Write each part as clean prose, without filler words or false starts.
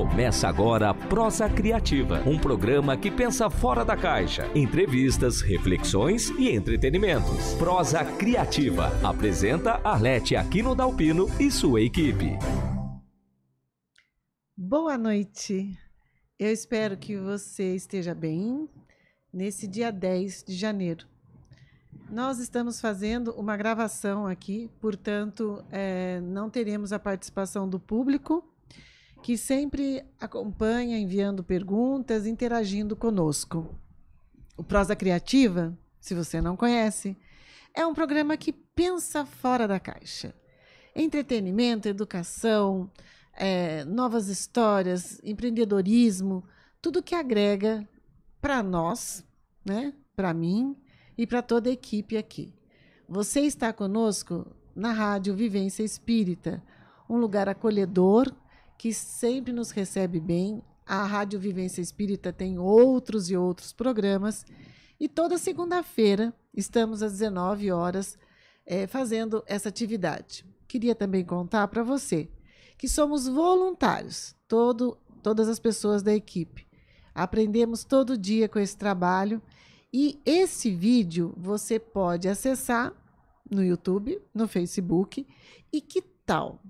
Começa agora a Prosa Criativa, um programa que pensa fora da caixa. Entrevistas, reflexões e entretenimentos. Prosa Criativa. Apresenta Arlete Aquino Dalpino e sua equipe. Boa noite. Eu espero que você esteja bem nesse dia 10 de janeiro. Nós estamos fazendo uma gravação aqui, portanto, não teremos a participação do público, que sempre acompanha, enviando perguntas, interagindo conosco. O Prosa Criativa, se você não conhece, é um programa que pensa fora da caixa. Entretenimento, educação, novas histórias, empreendedorismo, tudo que agrega para nós, né? Para mim e para toda a equipe aqui. Você está conosco na Rádio Vivência Espírita, um lugar acolhedor que sempre nos recebe bem. A Rádio Vivência Espírita tem outros e outros programas e toda segunda-feira estamos às 19 horas fazendo essa atividade. Queria também contar para você que somos voluntários, todas as pessoas da equipe. Aprendemos todo dia com esse trabalho e esse vídeo você pode acessar no YouTube, no Facebook e que tal?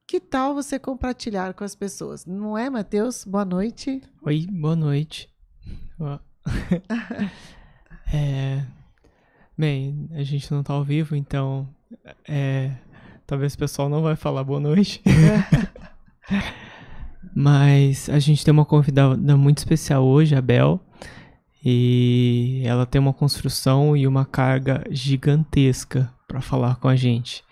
Que tal você compartilhar com as pessoas? Não é, Matheus? Boa noite. Oi, boa noite. Bem, a gente não tá ao vivo, então talvez o pessoal não vai falar boa noite. Mas a gente tem uma convidada muito especial hoje, a Bel. E ela tem uma construção e uma carga gigantesca para falar com a gente.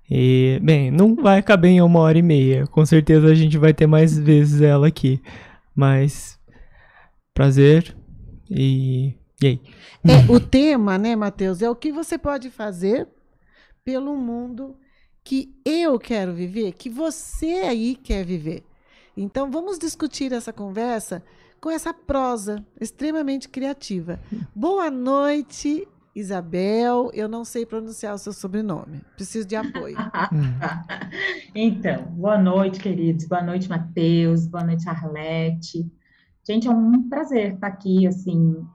E, bem, não vai caber em 1h30. Com certeza a gente vai ter mais vezes ela aqui. Mas, prazer. E aí? O tema, né, Matheus, é o que você pode fazer pelo mundo que eu quero viver, que você aí quer viver. Então, vamos discutir essa conversa com essa prosa extremamente criativa. Boa noite, Isabel. Eu não sei pronunciar o seu sobrenome. Preciso de apoio. Então, boa noite, queridos. Boa noite, Matheus. Boa noite, Arlete. Gente, é um prazer estar aqui, assim,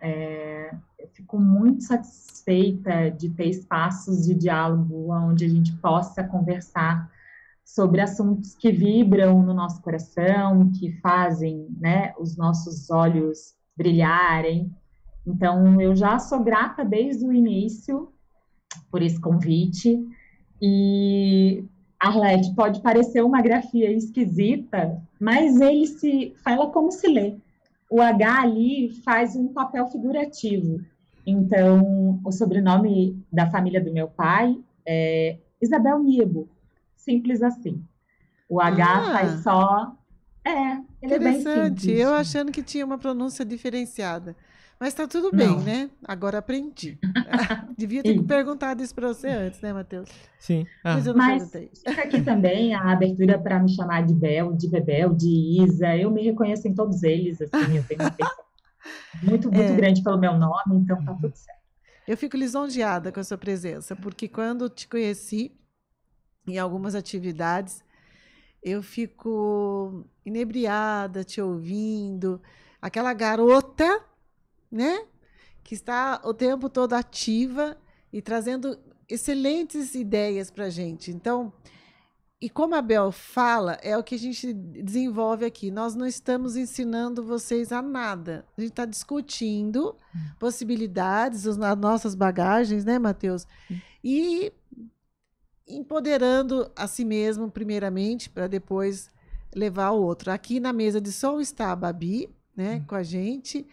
eu fico muito satisfeita de ter espaços de diálogo onde a gente possa conversar sobre assuntos que vibram no nosso coração, que fazem, né, os nossos olhos brilharem. Então, eu já sou grata desde o início por esse convite. E, Arlete, pode parecer uma grafia esquisita, mas ele se fala como se lê. O H ali faz um papel figurativo. Então, o sobrenome da família do meu pai é Isabel Niebo. Simples assim. O H faz só... ele é bem interessante. simples. Eu achando que tinha uma pronúncia diferenciada. Mas tá tudo bem, Não. né? Agora aprendi. Devia ter perguntado isso para você antes, né, Matheus? Sim. Mas eu não perguntei. Fica aqui também a abertura para me chamar de Bel, de Bebel, de Isa. Eu me reconheço em todos eles, assim, eu tenho uma atenção muito grande pelo meu nome, então tá tudo certo. Eu fico lisonjeada com a sua presença, porque quando te conheci em algumas atividades, eu fico inebriada te ouvindo, aquela garota, né, que está o tempo todo ativa e trazendo excelentes ideias para a gente. Então, e como a Bel fala, é o que a gente desenvolve aqui. Nós não estamos ensinando vocês a nada. A gente está discutindo possibilidades, as nossas bagagens, né, Matheus? E empoderando a si mesmo, primeiramente, para depois levar o outro. Aqui na mesa de som está a Babi, né, com a gente.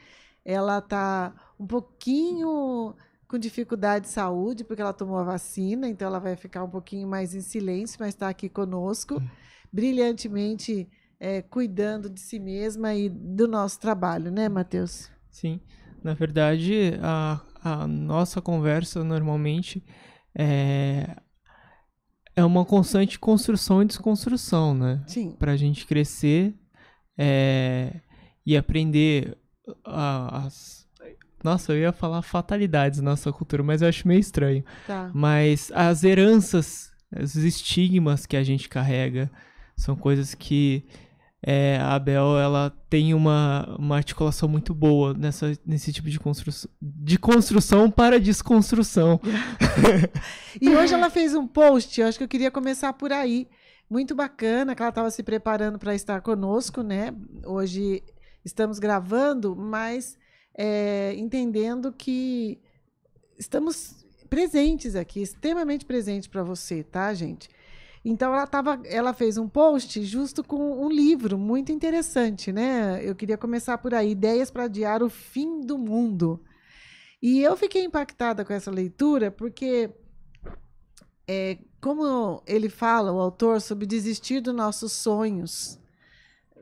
Ela está um pouquinho com dificuldade de saúde, porque ela tomou a vacina, então ela vai ficar um pouquinho mais em silêncio, mas está aqui conosco, brilhantemente cuidando de si mesma e do nosso trabalho, né, Matheus? Sim. Na verdade, a nossa conversa, normalmente, é uma constante construção e desconstrução, né? Sim. Para a gente crescer e aprender Nossa, eu ia falar fatalidades na nossa cultura, mas eu acho meio estranho. Tá. Mas as heranças, os estigmas que a gente carrega, são coisas que a Abel, ela tem uma articulação muito boa nesse tipo de construção para desconstrução. E hoje ela fez um post, eu acho que eu queria começar por aí. Muito bacana, que ela estava se preparando para estar conosco, né? Hoje estamos gravando, mas entendendo que estamos presentes aqui, extremamente presentes para você, tá, gente? Então ela fez um post justo com um livro muito interessante, né? Eu queria começar por aí, Ideias para Adiar o Fim do Mundo. E eu fiquei impactada com essa leitura, porque como ele fala, o autor, sobre desistir dos nossos sonhos.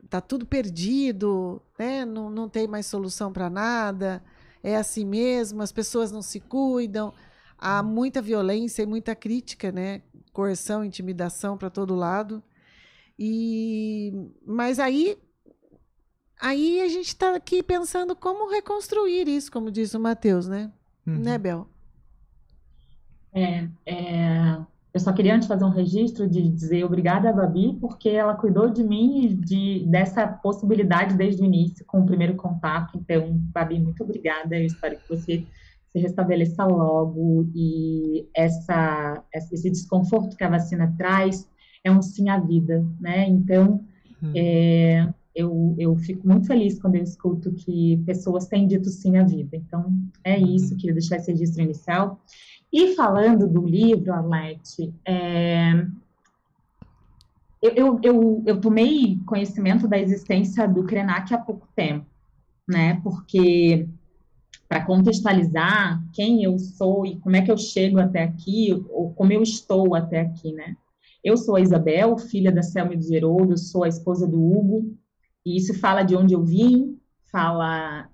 Tá tudo perdido, né? Não tem mais solução para nada, é assim mesmo, as pessoas não se cuidam, há muita violência e muita crítica, né? Coerção, intimidação para todo lado. Mas aí a gente está aqui pensando como reconstruir isso, como disse o Matheus, né? Né, Bel? Eu só queria antes fazer um registro de dizer obrigada a Babi, porque ela cuidou de mim e dessa possibilidade desde o início, com o primeiro contato. Então, Babi, muito obrigada. Eu espero que você se restabeleça logo, e esse desconforto que a vacina traz é um sim à vida, né? Então, eu fico muito feliz quando eu escuto que pessoas têm dito sim à vida. Então, é isso, queria deixar esse registro inicial. E falando do livro, Arlete, eu tomei conhecimento da existência do Krenak há pouco tempo, né? Porque, para contextualizar quem eu sou e como é que eu chego até aqui, ou como eu estou até aqui, né? Eu sou a Isabel, filha da Selma e do Geroldo, sou a esposa do Hugo, e isso fala de onde eu vim, fala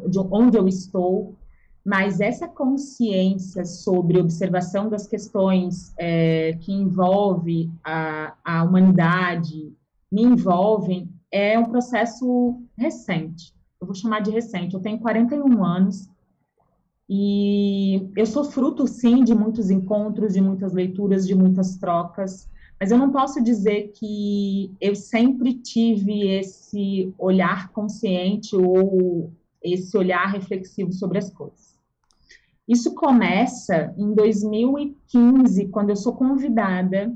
de onde eu estou, mas essa consciência sobre observação das questões que envolve a humanidade, me envolvem, é um processo recente. Eu vou chamar de recente. Eu tenho 41 anos e eu sou fruto, sim, de muitos encontros, de muitas leituras, de muitas trocas, mas eu não posso dizer que eu sempre tive esse olhar consciente ou esse olhar reflexivo sobre as coisas. Isso começa em 2015, quando eu sou convidada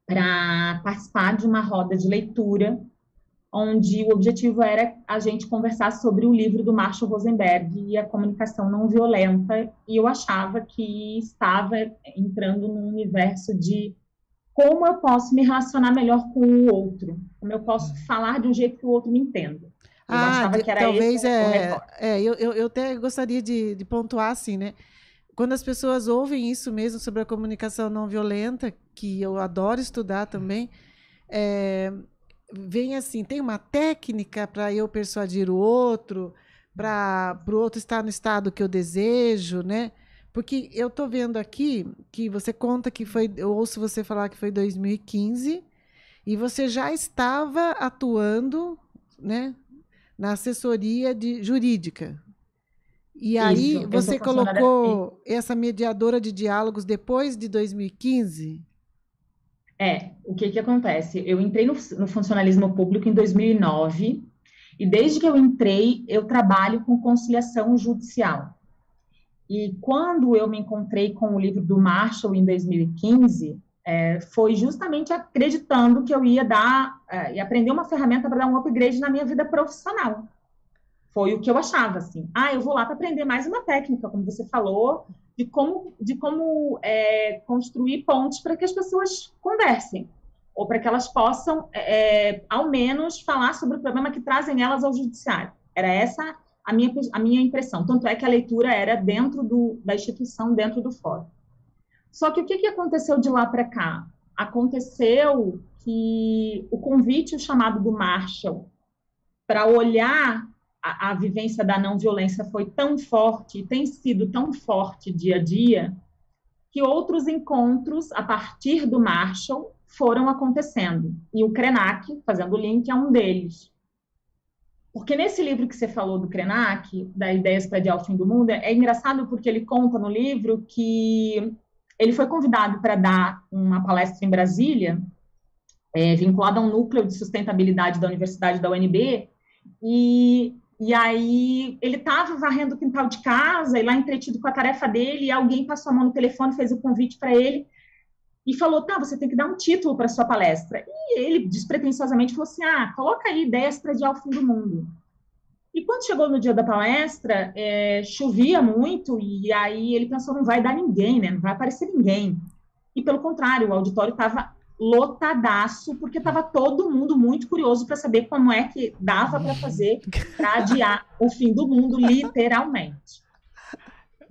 para participar de uma roda de leitura, onde o objetivo era a gente conversar sobre o livro do Marshall Rosenberg e a comunicação não violenta, e eu achava que estava entrando num universo de como eu posso me relacionar melhor com o outro, como eu posso falar de um jeito que o outro me entenda. Eu achava que era talvez esse eu até gostaria de pontuar assim, né? Quando as pessoas ouvem isso mesmo sobre a comunicação não violenta, que eu adoro estudar também, vem assim, tem uma técnica para eu persuadir o outro, para o outro estar no estado que eu desejo, né? Porque eu estou vendo aqui que você conta que eu ouço você falar que foi 2015 e você já estava atuando, né, na assessoria jurídica. E aí Isso, você colocou essa mediadora de diálogos depois de 2015? O que acontece? Eu entrei no funcionalismo público em 2009 e desde que eu entrei, eu trabalho com conciliação judicial. E quando eu me encontrei com o livro do Marshall em 2015, foi justamente acreditando que eu ia e aprender uma ferramenta para dar um upgrade na minha vida profissional. Foi o que eu achava, assim. Eu vou lá para aprender mais uma técnica, como você falou, de como construir pontes para que as pessoas conversem, ou para que elas possam, ao menos, falar sobre o problema que trazem elas ao judiciário. Era essa a minha impressão. Tanto é que a leitura era dentro da instituição, dentro do fórum. Só que o que aconteceu de lá para cá? Aconteceu que o convite, o chamado do Marshall, para olhar a vivência da não violência foi tão forte, e tem sido tão forte dia a dia, que outros encontros, a partir do Marshall, foram acontecendo. E o Krenak, fazendo o link, é um deles. Porque nesse livro que você falou do Krenak, da Ideias para Adiar o Fim do Mundo, é engraçado porque ele conta no livro que ele foi convidado para dar uma palestra em Brasília vinculado a um núcleo de sustentabilidade da Universidade da UNB, e aí ele estava varrendo o quintal de casa, e lá entretido com a tarefa dele, e alguém passou a mão no telefone, fez o convite para ele, e falou, tá, você tem que dar um título para sua palestra. E ele, despretensiosamente, falou assim, coloca aí ideias para adiar o fim do mundo. E quando chegou no dia da palestra, chovia muito, e aí ele pensou, não vai dar ninguém, né? Não vai aparecer ninguém. E pelo contrário, o auditório estava lotadaço, porque estava todo mundo muito curioso para saber como é que dava para fazer para adiar o fim do mundo, literalmente.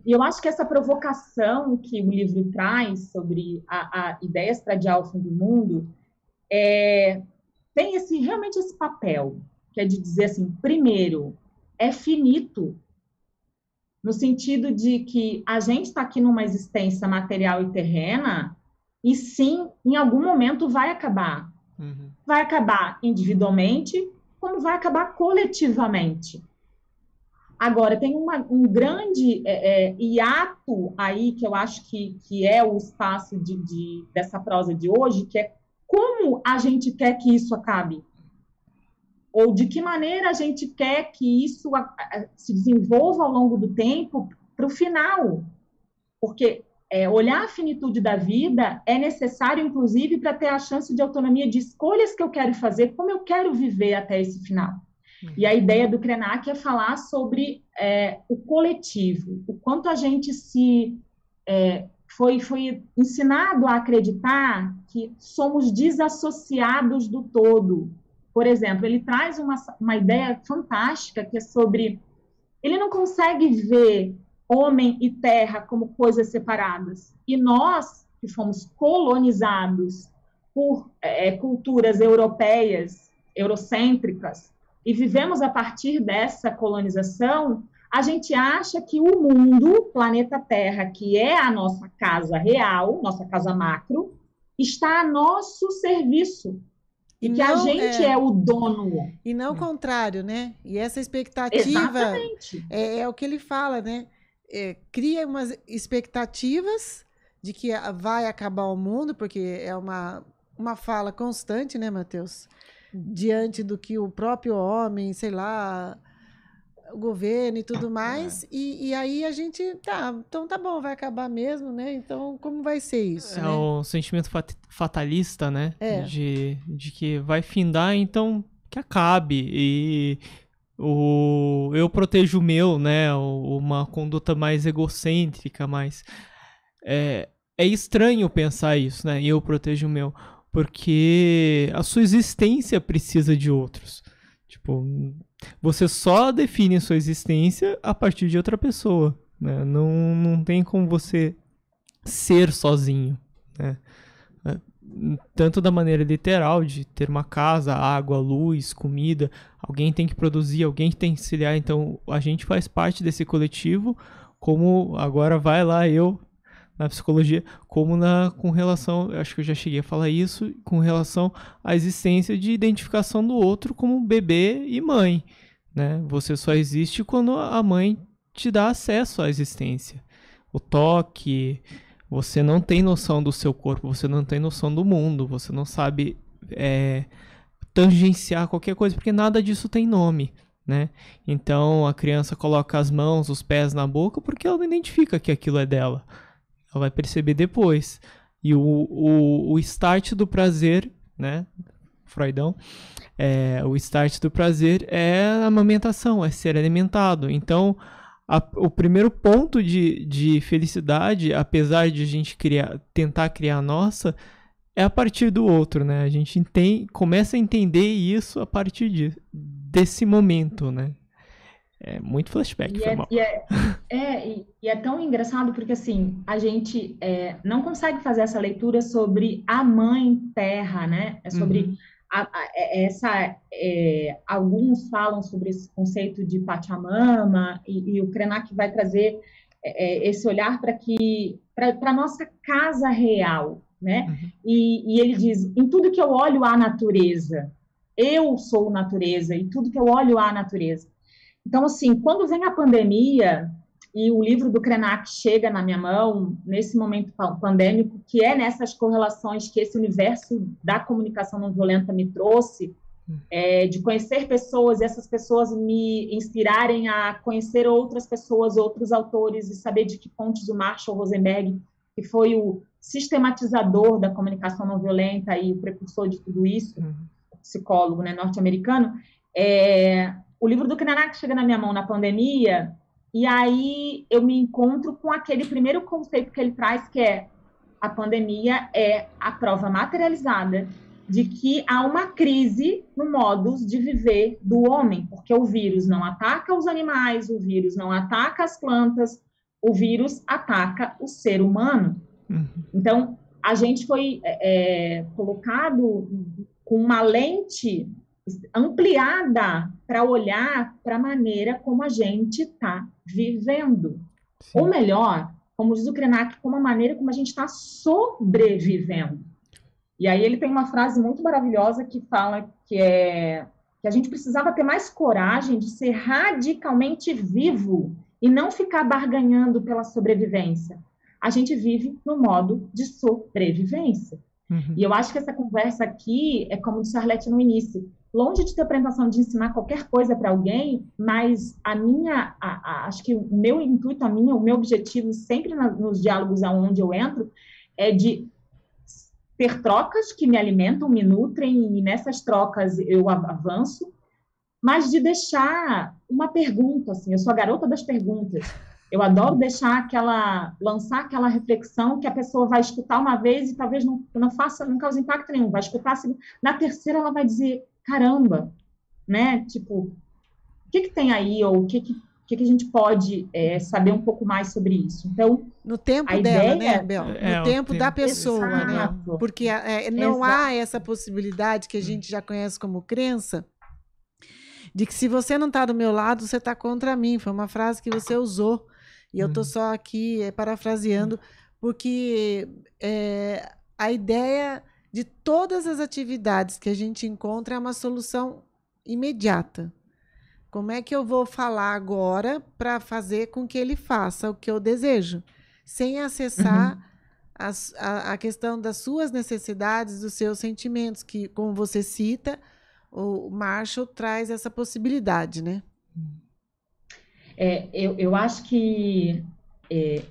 E eu acho que essa provocação que o livro traz sobre a ideias para adiar o fim do mundo tem realmente esse papel, que é de dizer assim, primeiro, é finito, no sentido de que a gente está aqui numa existência material e terrena, e sim, em algum momento vai acabar. Uhum. Vai acabar individualmente, como vai acabar coletivamente. Agora, tem um grande hiato aí, que eu acho que é o espaço dessa prosa de hoje, que é como a gente quer que isso acabe. Ou de que maneira a gente quer que isso se desenvolva ao longo do tempo para o final. Porque olhar a finitude da vida é necessário, inclusive, para ter a chance de autonomia de escolhas que eu quero fazer, como eu quero viver até esse final. E a ideia do Krenak é falar sobre o coletivo, o quanto a gente foi ensinado a acreditar que somos desassociados do todo. Por exemplo, ele traz uma ideia fantástica que é sobre... Ele não consegue ver homem e terra como coisas separadas. E nós, que fomos colonizados por culturas europeias, eurocêntricas, e vivemos a partir dessa colonização, a gente acha que o mundo, planeta Terra, que é a nossa casa real, nossa casa macro, está a nosso serviço. E que a gente é o dono. E não o contrário, né? E essa expectativa é o que ele fala, né? Cria umas expectativas de que vai acabar o mundo, porque é uma fala constante, né, Matheus? Diante do que o próprio homem, sei lá, o governo e tudo mais, e aí a gente, então tá bom, vai acabar mesmo, né? Então, como vai ser isso? É, né? O sentimento fatalista, né? De que vai findar, então que acabe. E eu protejo o meu, né? Uma conduta mais egocêntrica, mais... É estranho pensar isso, né? Eu protejo o meu. Porque a sua existência precisa de outros. Tipo, você só define a sua existência a partir de outra pessoa, né? Não tem como você ser sozinho, né? Tanto da maneira literal, de ter uma casa, água, luz, comida, alguém tem que produzir, alguém tem que auxiliar, então a gente faz parte desse coletivo, como agora vai lá eu, na psicologia, como com relação, acho que eu já cheguei a falar isso, com relação à existência de identificação do outro como bebê e mãe, né? Você só existe quando a mãe te dá acesso à existência. O toque, você não tem noção do seu corpo, você não tem noção do mundo, você não sabe tangenciar qualquer coisa, porque nada disso tem nome, né? Então a criança coloca as mãos, os pés na boca porque ela não identifica que aquilo é dela. Ela vai perceber depois. E o start do prazer, né? Freudão. O start do prazer é a amamentação, é ser alimentado. Então, o primeiro ponto de felicidade, apesar de a gente tentar criar a nossa, é a partir do outro, né? A gente começa a entender isso a partir desse momento, né? É muito flashback, E é tão engraçado porque, assim, a gente não consegue fazer essa leitura sobre a mãe terra, né? É sobre alguns falam sobre esse conceito de Pachamama e o Krenak vai trazer esse olhar para a nossa casa real, né? E ele diz, em tudo que eu olho há natureza, eu sou natureza, e tudo que eu olho há natureza. Então, assim, quando vem a pandemia, E o livro do Krenak chega na minha mão nesse momento pandêmico, que é nessas correlações que esse universo da comunicação não violenta me trouxe, de conhecer pessoas e essas pessoas me inspirarem a conhecer outras pessoas, outros autores e saber de que fontes o Marshall Rosenberg, que foi o sistematizador da comunicação não violenta e o precursor de tudo isso, psicólogo, né, norte-americano, o livro do Krenak chega na minha mão na pandemia, e aí eu me encontro com aquele primeiro conceito que ele traz, que é a pandemia é a prova materializada de que há uma crise no modus de viver do homem, porque o vírus não ataca os animais, o vírus não ataca as plantas, o vírus ataca o ser humano. Então, a gente foi colocado com uma lente ampliada para olhar para a maneira como a gente está vivendo. Sim. Ou melhor, como diz o Krenak, como a maneira como a gente está sobrevivendo. E aí ele tem uma frase muito maravilhosa que fala que a gente precisava ter mais coragem de ser radicalmente vivo e não ficar barganhando pela sobrevivência. A gente vive no modo de sobrevivência. E eu acho que essa conversa aqui é como disse a Arlete no início, longe de ter a pretensão de ensinar qualquer coisa para alguém, mas acho que o meu intuito, o meu objetivo sempre nos diálogos aonde eu entro é de ter trocas que me alimentam, me nutrem, e nessas trocas eu avanço, mas de deixar uma pergunta, assim, eu sou a garota das perguntas. Eu adoro lançar aquela reflexão que a pessoa vai escutar uma vez e talvez não cause impacto nenhum, vai escutar, assim, na terceira ela vai dizer, caramba, né, tipo, o que tem aí, ou o que a gente pode saber um pouco mais sobre isso. Então, no tempo dela, né, Bel? No tempo da pessoa, exato, né? Porque não há essa possibilidade que a gente já conhece como crença, de que se você não está do meu lado, você está contra mim. Foi uma frase que você usou. E eu estou só aqui parafraseando, porque a ideia de todas as atividades que a gente encontra é uma solução imediata. Como é que eu vou falar agora para fazer com que ele faça o que eu desejo, sem acessar a questão das suas necessidades, dos seus sentimentos, que, como você cita, o Marshall traz essa possibilidade, né? Eu acho que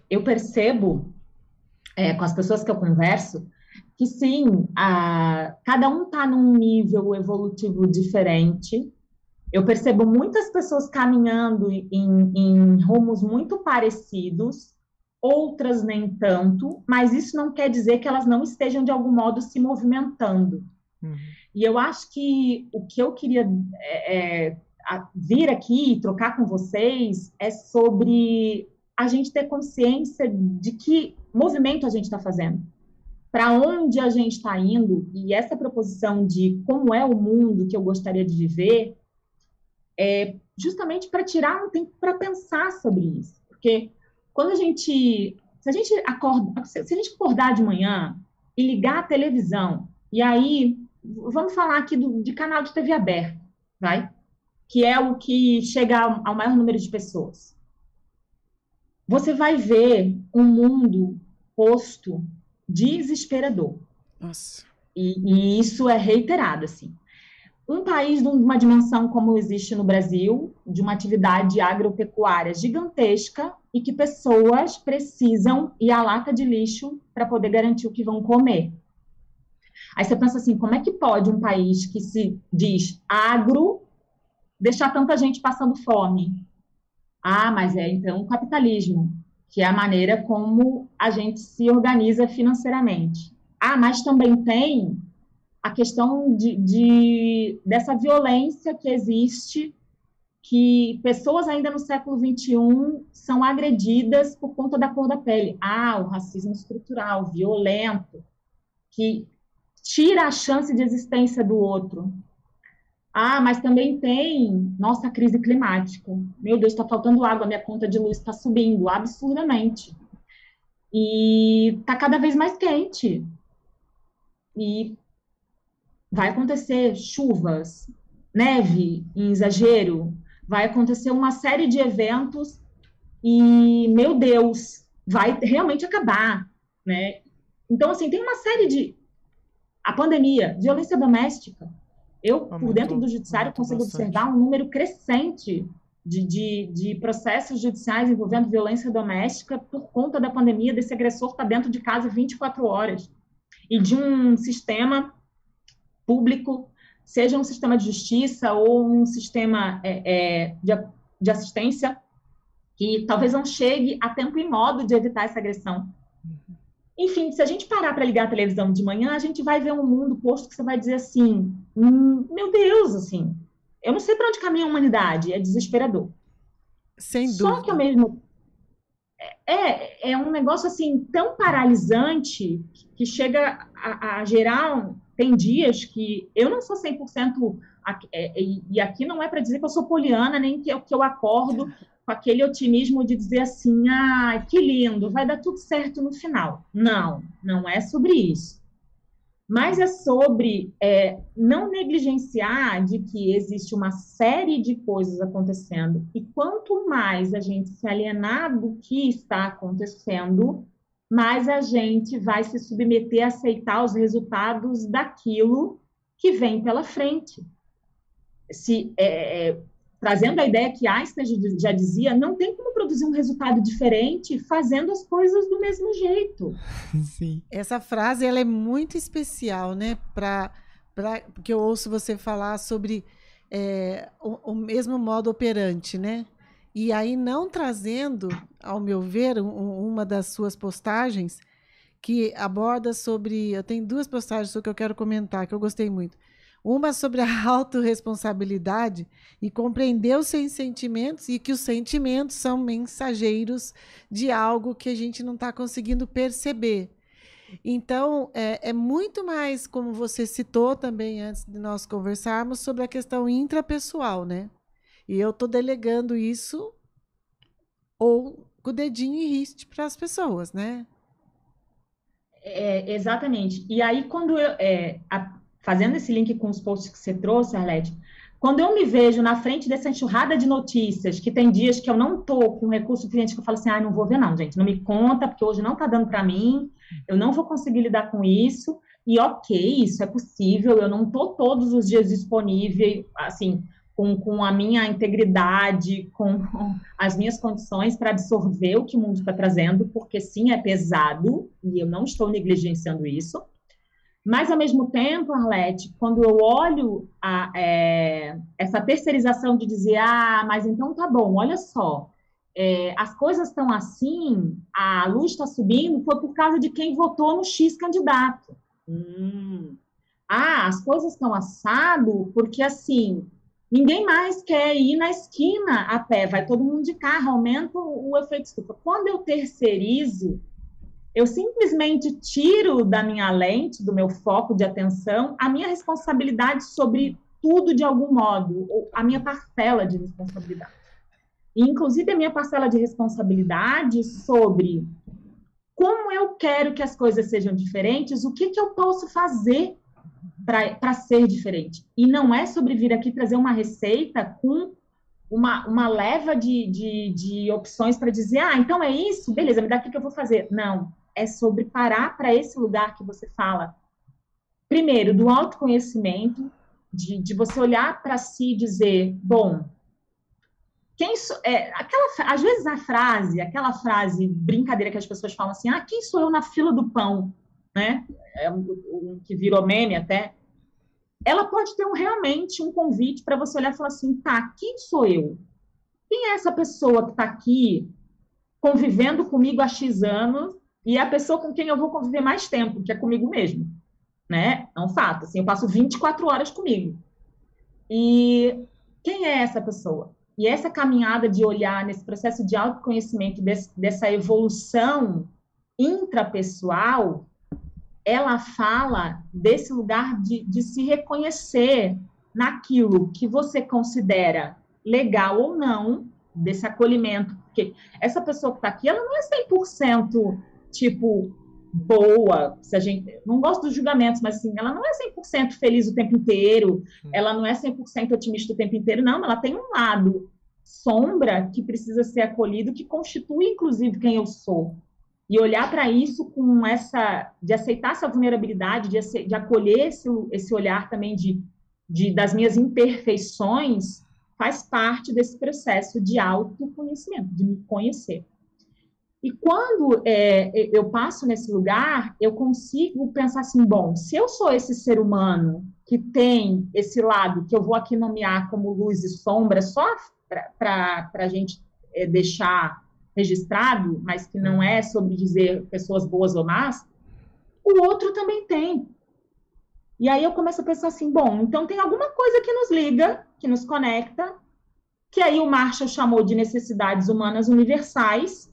eu percebo com as pessoas que eu converso que sim, cada um está num nível evolutivo diferente. Eu percebo muitas pessoas caminhando em rumos muito parecidos, outras nem tanto, mas isso não quer dizer que elas não estejam de algum modo se movimentando. E eu acho que o que eu queria vir aqui e trocar com vocês é sobre a gente ter consciência de que movimento a gente está fazendo, para onde a gente está indo, e essa proposição de como é o mundo que eu gostaria de viver é justamente para tirar um tempo para pensar sobre isso. Porque quando se a gente acordar de manhã e ligar a televisão, e aí, vamos falar aqui de canal de TV aberta, vai? Que é o que chega ao maior número de pessoas. Você vai ver um mundo posto desesperador. Nossa. E isso é reiterado, assim. Um país de uma dimensão como existe no Brasil, de uma atividade agropecuária gigantesca e que pessoas precisam ir à lata de lixo para poder garantir o que vão comer. Aí você pensa assim, como é que pode um país que se diz agro deixar tanta gente passando fome? Mas então o capitalismo, que é a maneira como a gente se organiza financeiramente. Mas também tem a questão dessa violência que existe, que pessoas ainda no século XXI são agredidas por conta da cor da pele. O racismo estrutural, violento, que tira a chance de existência do outro. Mas também tem nossa crise climática. Meu Deus, está faltando água, minha conta de luz está subindo absurdamente. E está cada vez mais quente. E vai acontecer chuvas, neve em exagero, vai acontecer uma série de eventos e, meu Deus, vai realmente acabar, né? Então, assim, tem uma série de... A pandemia, violência doméstica. Eu, por dentro do judiciário, consigo observar um número crescente de processos judiciais envolvendo violência doméstica por conta da pandemia, desse agressor estar dentro de casa 24 horas. E de um sistema público, seja um sistema de justiça ou um sistema de assistência, que talvez não chegue a tempo e modo de evitar essa agressão. Enfim, se a gente parar para ligar a televisão de manhã, a gente vai ver um mundo posto que você vai dizer assim, meu Deus, assim, eu não sei para onde caminha a humanidade, é desesperador. Sem dúvida. Só que ao mesmo é um negócio assim tão paralisante que chega a gerar tem dias que eu não sou 100% e aqui não é para dizer que eu sou poliana, nem que eu acordo com aquele otimismo de dizer assim, que lindo, vai dar tudo certo no final. Não, não é sobre isso. Mas é sobre não negligenciar de que existe uma série de coisas acontecendo e quanto mais a gente se alienar do que está acontecendo, mais a gente vai se submeter a aceitar os resultados daquilo que vem pela frente. Trazendo a ideia que Einstein já dizia, não tem como produzir um resultado diferente fazendo as coisas do mesmo jeito. Sim. Essa frase ela é muito especial, né? Porque eu ouço você falar sobre o mesmo modo operante, né? E aí não trazendo, ao meu ver, uma das suas postagens que aborda sobre... Eu tenho 2 postagens que eu quero comentar, que eu gostei muito. Uma sobre a autorresponsabilidade e compreender os seus sentimentos e que os sentimentos são mensageiros de algo que a gente não está conseguindo perceber. Então, é muito mais, como você citou também antes de nós conversarmos, sobre a questão intrapessoal, né? E eu estou delegando isso ou com o dedinho em riste para as pessoas, né? Exatamente. E aí, quando fazendo esse link com os posts que você trouxe, Arlete, quando eu me vejo na frente dessa enxurrada de notícias, que tem dias que eu não estou com recurso suficiente, que eu falo assim, não vou ver não, gente, não me conta, porque hoje não está dando para mim, eu não vou conseguir lidar com isso, e ok, isso é possível, eu não estou todos os dias disponível, assim, com a minha integridade, com as minhas condições para absorver o que o mundo está trazendo, porque sim, é pesado, e eu não estou negligenciando isso. Mas, ao mesmo tempo, Arlete, quando eu olho essa terceirização de dizer, mas então tá bom, olha só, as coisas estão assim, a luz está subindo, foi por causa de quem votou no X candidato. As coisas estão assado porque, assim, ninguém mais quer ir na esquina a pé, vai todo mundo de carro, aumenta o efeito estufa. Quando eu terceirizo, eu simplesmente tiro da minha lente, do meu foco de atenção, a minha responsabilidade sobre tudo de algum modo, ou a minha parcela de responsabilidade. E, inclusive, a minha parcela de responsabilidade sobre como eu quero que as coisas sejam diferentes, o que eu posso fazer para ser diferente. E não é sobre vir aqui trazer uma receita com uma leva de opções para dizer, então é isso, beleza, me dá aqui que eu vou fazer. Não, é sobre parar para esse lugar que você fala. Primeiro, do autoconhecimento, de você olhar para si e dizer, bom, às vezes aquela frase brincadeira que as pessoas falam assim, quem sou eu na fila do pão? Né? Que virou meme até. Ela pode ter realmente um convite para você olhar e falar assim, quem sou eu? Quem é essa pessoa que está aqui convivendo comigo há X anos e é a pessoa com quem eu vou conviver mais tempo, que é comigo mesmo, né? É um fato, assim, eu passo 24 horas comigo. E quem é essa pessoa? E essa caminhada de olhar nesse processo de autoconhecimento, dessa evolução intrapessoal, ela fala desse lugar de se reconhecer naquilo que você considera legal ou não, desse acolhimento. Porque essa pessoa que está aqui, ela não é 100% tipo boa, se a gente não gosta dos julgamentos, mas assim, ela não é 100% feliz o tempo inteiro, ela não é 100% otimista o tempo inteiro, não, ela tem um lado sombra que precisa ser acolhido, que constitui, inclusive, quem eu sou. E olhar para isso com de aceitar essa vulnerabilidade, de acolher esse olhar também das minhas imperfeições, faz parte desse processo de autoconhecimento, de me conhecer. E quando eu passo nesse lugar, eu consigo pensar assim, bom, se eu sou esse ser humano que tem esse lado, que eu vou aqui nomear como luz e sombra, só para a gente deixar registrado, mas que não é sobre dizer pessoas boas ou más, o outro também tem. E aí eu começo a pensar assim, bom, então tem alguma coisa que nos liga, que nos conecta, que aí o Marshall chamou de necessidades humanas universais,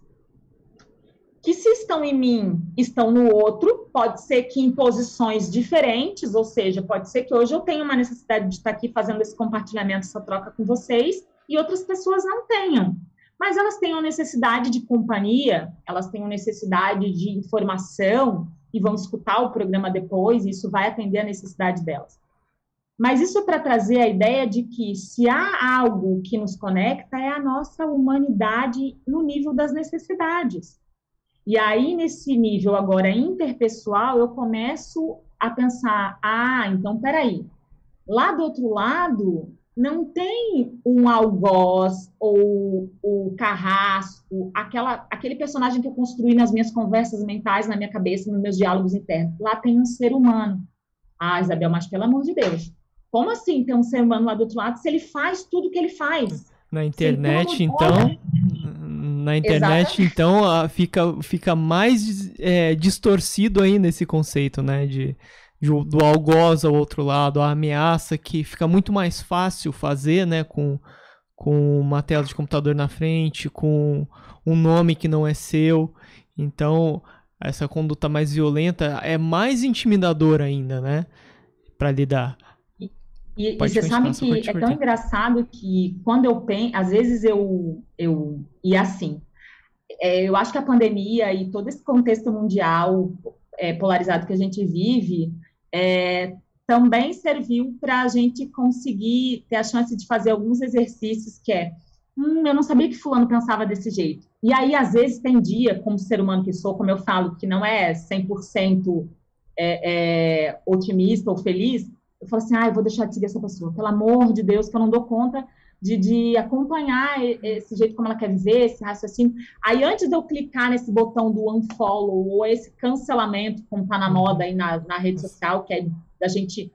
que se estão em mim, estão no outro, pode ser que em posições diferentes, ou seja, pode ser que hoje eu tenha uma necessidade de estar aqui fazendo esse compartilhamento, essa troca com vocês, e outras pessoas não tenham. Mas elas têm uma necessidade de companhia, elas têm uma necessidade de informação, e vão escutar o programa depois, e isso vai atender a necessidade delas. Mas isso é para trazer a ideia de que se há algo que nos conecta, é a nossa humanidade no nível das necessidades. E aí, nesse nível agora interpessoal, eu começo a pensar, então, peraí, lá do outro lado, não tem um algoz ou o carrasco, aquele personagem que eu construí nas minhas conversas mentais, na minha cabeça, nos meus diálogos internos. Lá tem um ser humano. Isabel, mas pelo amor de Deus, como assim tem um ser humano lá do outro lado se ele faz tudo o que ele faz? Na internet, então... Na internet, então, fica mais distorcido ainda esse conceito, né? Do algoz ao outro lado, a ameaça, que fica muito mais fácil fazer, né? Com uma tela de computador na frente, com um nome que não é seu. Então, essa conduta mais violenta é mais intimidadora ainda, né? Para lidar. E você sabe que é tão engraçado que quando eu penso, às vezes e assim, eu acho que a pandemia e todo esse contexto mundial polarizado que a gente vive também serviu para a gente conseguir ter a chance de fazer alguns exercícios que eu não sabia que fulano pensava desse jeito. E aí, às vezes, tem dia, como ser humano que sou, como eu falo, que não é 100% otimista ou feliz, eu falo assim, eu vou deixar de seguir essa pessoa, pelo amor de Deus, que eu não dou conta de acompanhar esse jeito como ela quer viver, esse raciocínio. Aí, antes de eu clicar nesse botão do unfollow ou esse cancelamento, como está na moda aí na rede social, que é da gente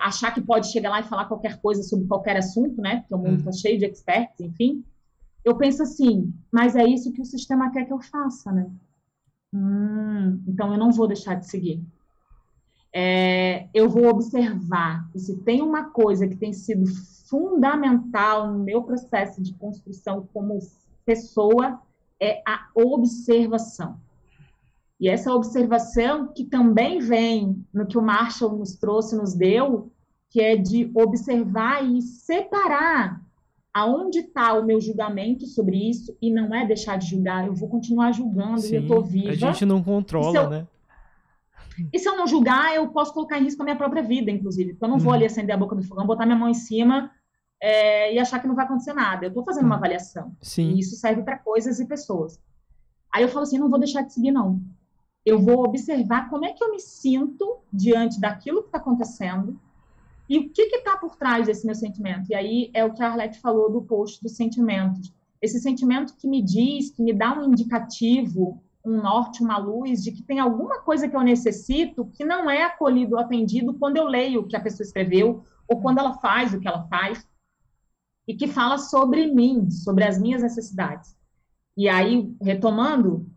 achar que pode chegar lá e falar qualquer coisa sobre qualquer assunto, né? Porque o mundo está cheio de experts, enfim. Eu penso assim, mas é isso que o sistema quer que eu faça, né? Então, eu não vou deixar de seguir. Eu vou observar. E se tem uma coisa que tem sido fundamental no meu processo de construção como pessoa, é a observação. E essa observação que também vem no que o Marshall nos trouxe, nos deu, que é de observar e separar aonde está o meu julgamento sobre isso, e não é deixar de julgar, eu vou continuar julgando. Sim, e eu estou viva. A gente não controla, né? E se eu não julgar, eu posso colocar em risco a minha própria vida, inclusive. Porque eu não vou ali acender a boca do fogão, botar minha mão em cima e achar que não vai acontecer nada. Eu estou fazendo uma avaliação. Sim. E isso serve para coisas e pessoas. Aí eu falo assim, não vou deixar de seguir, não. Eu vou observar como é que eu me sinto diante daquilo que está acontecendo e o que está por trás desse meu sentimento. E aí é o que a Arlete falou do post dos sentimentos. Esse sentimento que me diz, que me dá um indicativo, um norte, uma luz, de que tem alguma coisa que eu necessito que não é acolhido ou atendido quando eu leio o que a pessoa escreveu ou quando ela faz o que ela faz e que fala sobre mim, sobre as minhas necessidades. E aí, retomando,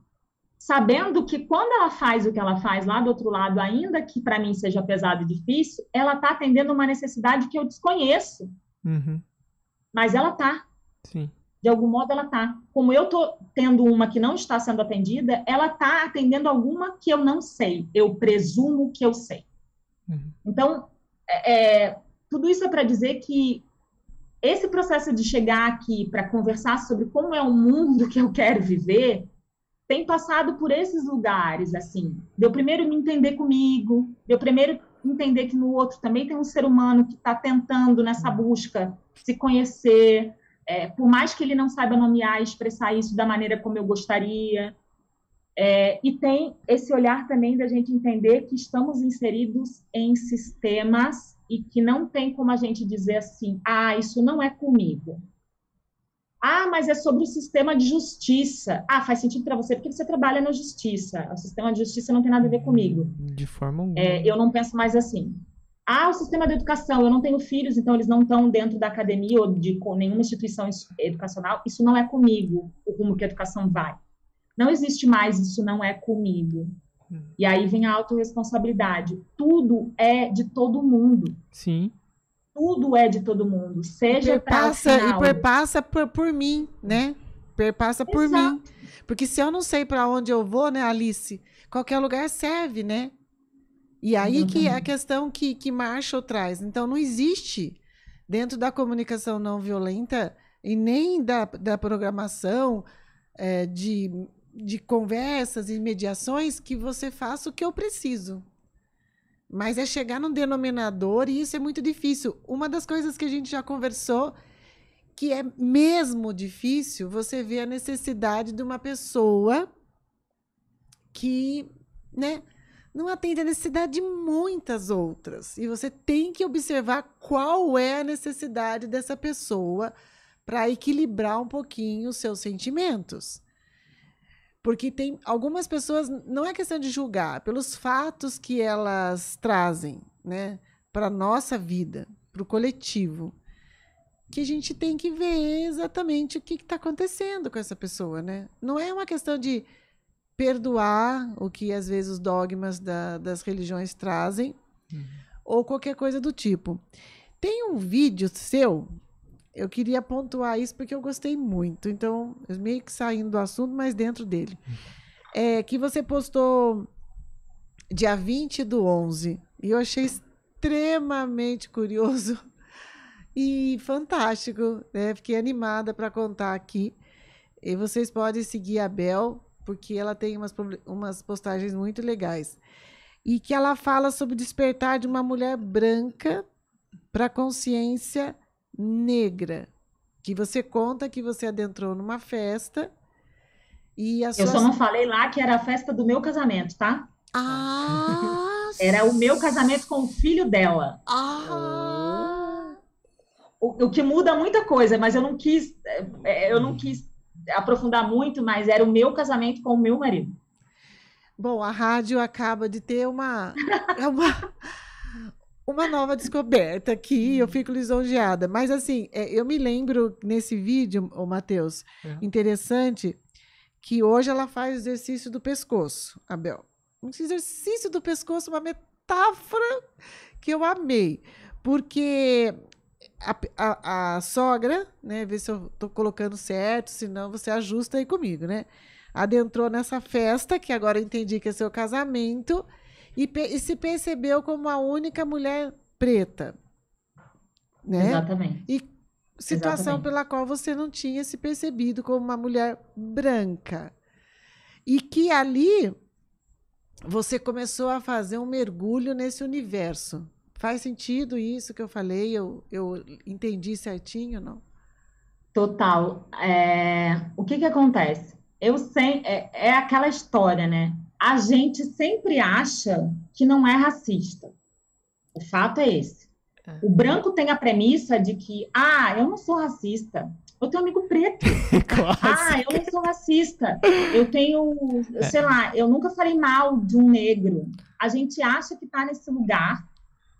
sabendo que quando ela faz o que ela faz lá do outro lado, ainda que para mim seja pesado e difícil, ela está atendendo uma necessidade que eu desconheço. Mas ela está. Sim. De algum modo ela está. Como eu estou tendo uma que não está sendo atendida, ela está atendendo alguma que eu não sei. Eu presumo que eu sei. Então, tudo isso é para dizer que esse processo de chegar aqui para conversar sobre como é o mundo que eu quero viver tem passado por esses lugares, assim. De eu primeiro me entender comigo, de eu primeiro entender que no outro também tem um ser humano que está tentando nessa busca se conhecer, por mais que ele não saiba nomear e expressar isso da maneira como eu gostaria. E tem esse olhar também da gente entender que estamos inseridos em sistemas e que não tem como a gente dizer assim, isso não é comigo. Mas é sobre o sistema de justiça. Faz sentido para você porque você trabalha na justiça. O sistema de justiça não tem nada a ver comigo. De forma alguma. Eu não penso mais assim. O sistema da educação, eu não tenho filhos, então eles não estão dentro da academia ou de nenhuma instituição educacional. Isso não é comigo, o rumo que a educação vai. Não existe mais, isso não é comigo. E aí vem a autorresponsabilidade. Tudo é de todo mundo. Sim. Tudo é de todo mundo, seja perpassa por mim, né? Perpassa por Exato. mim. Porque se eu não sei para onde eu vou, né, Alice? Qualquer lugar serve, né? E aí que é a questão que Marshall traz. Então, não existe, dentro da comunicação não violenta e nem da programação de conversas e mediações, que você faça o que eu preciso. Mas é chegar num denominador e isso é muito difícil. Uma das coisas que a gente já conversou, que é mesmo difícil, você vê a necessidade de uma pessoa que, né, não atende a necessidade de muitas outras. E você tem que observar qual é a necessidade dessa pessoa para equilibrar um pouquinho os seus sentimentos. Porque tem algumas pessoas, não é questão de julgar, pelos fatos que elas trazem, né, para a nossa vida, para o coletivo, que a gente tem que ver exatamente o que está acontecendo com essa pessoa, né? Não é uma questão de perdoar o que às vezes os dogmas das religiões trazem, ou qualquer coisa do tipo. Tem um vídeo seu. Eu queria pontuar isso porque eu gostei muito. Então, eu meio que saindo do assunto, mas dentro dele. Que você postou dia 20/11. E eu achei extremamente curioso e fantástico, né? Fiquei animada para contar aqui. E vocês podem seguir a Bel, porque ela tem umas postagens muito legais. E que ela fala sobre o despertar de uma mulher branca para a consciência negra, que você conta que você adentrou numa festa e Eu só não falei lá que era a festa do meu casamento, tá? Era o meu casamento com o filho dela. O que muda muita coisa, mas eu não quis aprofundar muito, mas era o meu casamento com o meu marido. Bom, a rádio acaba de ter uma nova descoberta aqui, eu fico lisonjeada. Mas, assim, eu me lembro nesse vídeo, Matheus, interessante, que hoje ela faz o exercício do pescoço, a Bel. Um exercício do pescoço, uma metáfora que eu amei. Porque a sogra, né, ver se eu estou colocando certo, senão você ajusta aí comigo, né? Adentrou nessa festa, que agora eu entendi que é seu casamento, e se percebeu como a única mulher preta, né? Exatamente. E situação pela qual você não tinha se percebido como uma mulher branca. E que ali você começou a fazer um mergulho nesse universo. Faz sentido isso que eu falei? Eu entendi certinho, não? Total. O que acontece? É aquela história, né? A gente sempre acha que não é racista. O fato é esse. O branco tem a premissa de que, eu não sou racista. Eu tenho um amigo preto. Eu não sou racista. Eu tenho, sei lá, eu nunca falei mal de um negro. A gente acha que está nesse lugar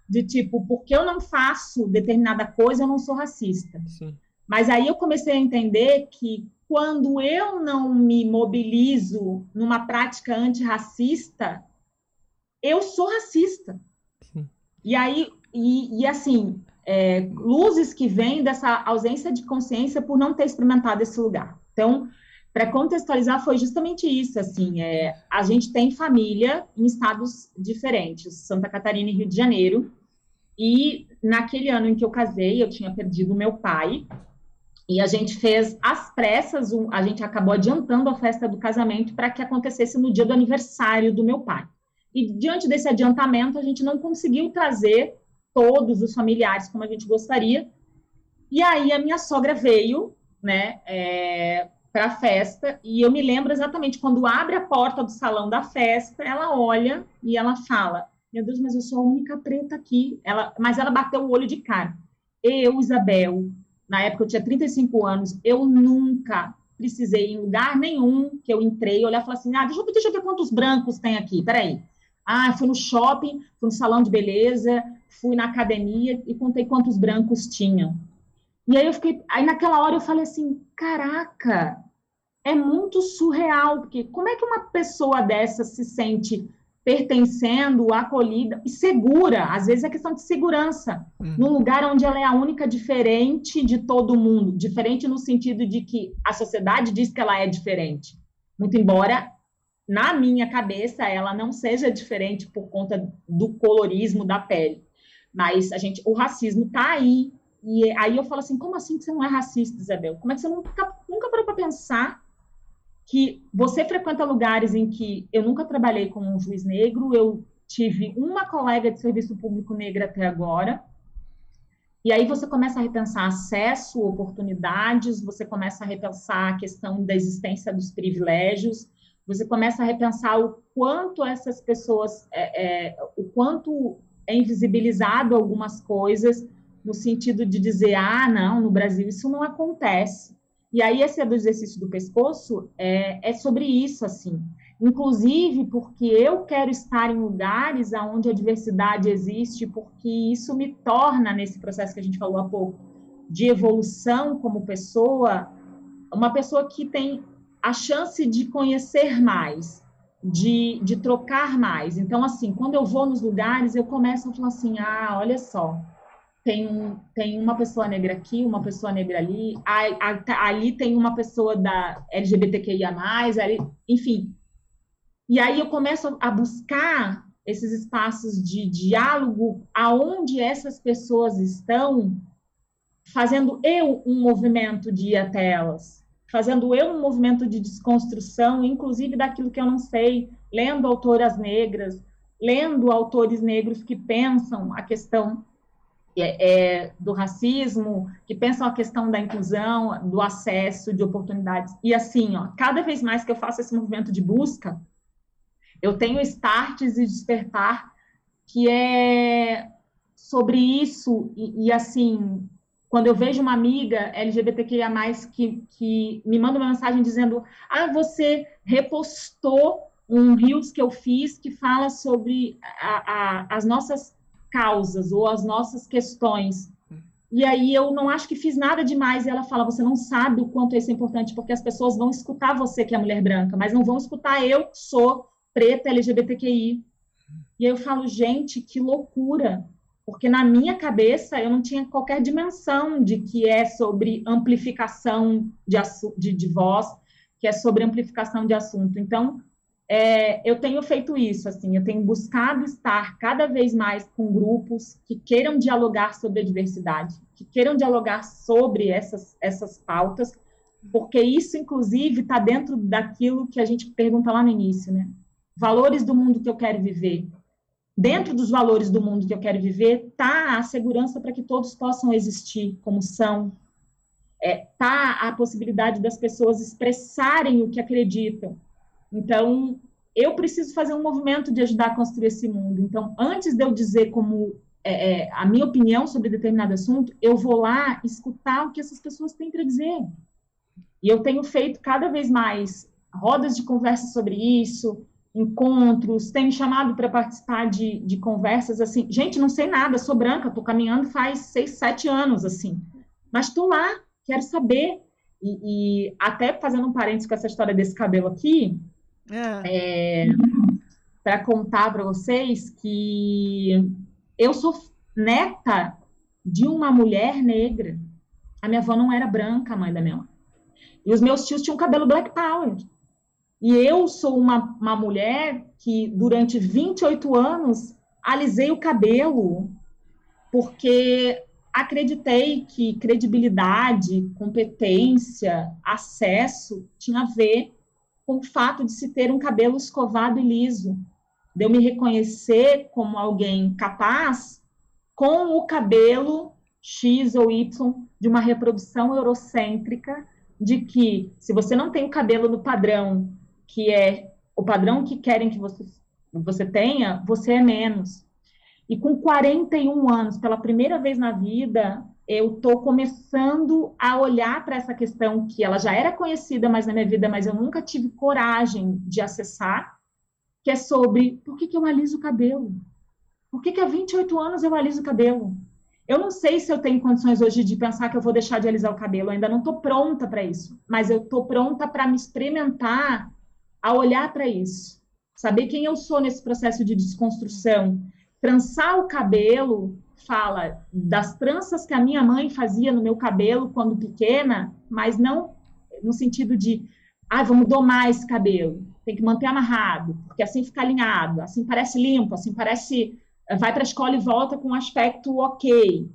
de tipo, porque eu não faço determinada coisa, eu não sou racista. Sim. Mas aí eu comecei a entender que quando eu não me mobilizo numa prática antirracista, eu sou racista. Sim. E aí, assim, luzes que vêm dessa ausência de consciência por não ter experimentado esse lugar. Então, para contextualizar, foi justamente isso, assim, a gente tem família em estados diferentes, Santa Catarina e Rio de Janeiro, e naquele ano em que eu casei, eu tinha perdido meu pai, e a gente fez às pressas, a gente acabou adiantando a festa do casamento para que acontecesse no dia do aniversário do meu pai. E diante desse adiantamento, a gente não conseguiu trazer todos os familiares como a gente gostaria. E aí a minha sogra veio né, para a festa, e eu me lembro exatamente, quando abre a porta do salão da festa, ela olha e ela fala, meu Deus, mas eu sou a única preta aqui. Mas ela bateu o olho de cara. Eu, Isabel, na época eu tinha 35 anos, eu nunca precisei em lugar nenhum que eu entrei, olhar e falar assim, deixa eu ver quantos brancos tem aqui, peraí. Fui no shopping, fui no salão de beleza, fui na academia e contei quantos brancos tinham. E aí naquela hora eu falei assim, caraca, é muito surreal, porque como é que uma pessoa dessa se sente pertencendo, acolhida e segura? Às vezes é questão de segurança, num lugar onde ela é a única diferente de todo mundo, diferente no sentido de que a sociedade diz que ela é diferente, muito embora na minha cabeça ela não seja diferente por conta do colorismo da pele, mas o racismo está aí. E aí eu falo assim, como assim que você não é racista, Isabel? Como é que você nunca parou para pensar que você frequenta lugares em que eu nunca trabalhei com um juiz negro, eu tive uma colega de serviço público negra até agora, e aí você começa a repensar acesso, oportunidades, você começa a repensar a questão da existência dos privilégios, você começa a repensar o quanto essas pessoas, o quanto é invisibilizado algumas coisas, no sentido de dizer, não, no Brasil isso não acontece. E aí esse do exercício do pescoço é sobre isso, assim. Inclusive porque eu quero estar em lugares onde a diversidade existe, porque isso me torna, nesse processo que a gente falou há pouco, de evolução como pessoa, uma pessoa que tem a chance de conhecer mais, de trocar mais. Então, assim, quando eu vou nos lugares, eu começo a falar assim, olha só, tem uma pessoa negra aqui, uma pessoa negra ali, ali tem uma pessoa da LGBTQIA+, enfim. E aí eu começo a buscar esses espaços de diálogo aonde essas pessoas estão, fazendo eu um movimento de ir até elas, fazendo eu um movimento de desconstrução, inclusive daquilo que eu não sei, lendo autoras negras, lendo autores negros que pensam a questão do racismo, que pensam a questão da inclusão, do acesso, de oportunidades. E assim, cada vez mais que eu faço esse movimento de busca, eu tenho starts e despertar que é sobre isso. E assim, quando eu vejo uma amiga LGBTQIA+, que me manda uma mensagem dizendo, você repostou um Reels que eu fiz que fala sobre as nossas causas ou as nossas questões. E aí eu não acho que fiz nada demais. E ela fala, você não sabe o quanto isso é importante, porque as pessoas vão escutar você, que é mulher branca, mas não vão escutar eu, que sou preta, LGBTQI. E aí eu falo, gente, que loucura. Porque na minha cabeça eu não tinha qualquer dimensão de que é sobre amplificação de voz, que é sobre amplificação de assunto. Então, eu tenho feito isso, assim, eu tenho buscado estar cada vez mais com grupos que queiram dialogar sobre a diversidade, que queiram dialogar sobre essas pautas, porque isso, inclusive, está dentro daquilo que a gente pergunta lá no início, né? Valores do mundo que eu quero viver. Dentro dos valores do mundo que eu quero viver está a segurança para que todos possam existir como são, está a possibilidade das pessoas expressarem o que acreditam. Então, eu preciso fazer um movimento de ajudar a construir esse mundo. Então, antes de eu dizer como a minha opinião sobre determinado assunto, eu vou lá escutar o que essas pessoas têm para dizer. E eu tenho feito cada vez mais rodas de conversa sobre isso, encontros, tenho chamado para participar de conversas assim. Gente, não sei nada, sou branca, estou caminhando faz 6, 7 anos, assim. Mas estou lá, quero saber. E até fazendo um parênteses com essa história desse cabelo aqui, para contar para vocês que eu sou neta de uma mulher negra. A minha avó não era branca, a mãe da minha mãe. E os meus tios tinham cabelo black power. E eu sou uma mulher que, durante 28 anos, alisei o cabelo porque acreditei que credibilidade, competência, acesso tinha a ver com o fato de se ter um cabelo escovado e liso, de eu me reconhecer como alguém capaz com o cabelo X ou Y de uma reprodução eurocêntrica, de que se você não tem o cabelo no padrão, que é o padrão que querem que você tenha, você é menos. E com 41 anos, pela primeira vez na vida, eu estou começando a olhar para essa questão que ela já era conhecida mais na minha vida, mas eu nunca tive coragem de acessar, que é sobre por que eu aliso o cabelo? Por que há 28 anos eu aliso o cabelo? Eu não sei se eu tenho condições hoje de pensar que eu vou deixar de alisar o cabelo, eu ainda não estou pronta para isso, mas eu estou pronta para me experimentar a olhar para isso, saber quem eu sou nesse processo de desconstrução. Trançar o cabelo fala das tranças que a minha mãe fazia no meu cabelo quando pequena, mas não no sentido de, vamos domar esse cabelo, tem que manter amarrado, porque assim fica alinhado, assim parece limpo, assim parece... vai para a escola e volta com um aspecto ok.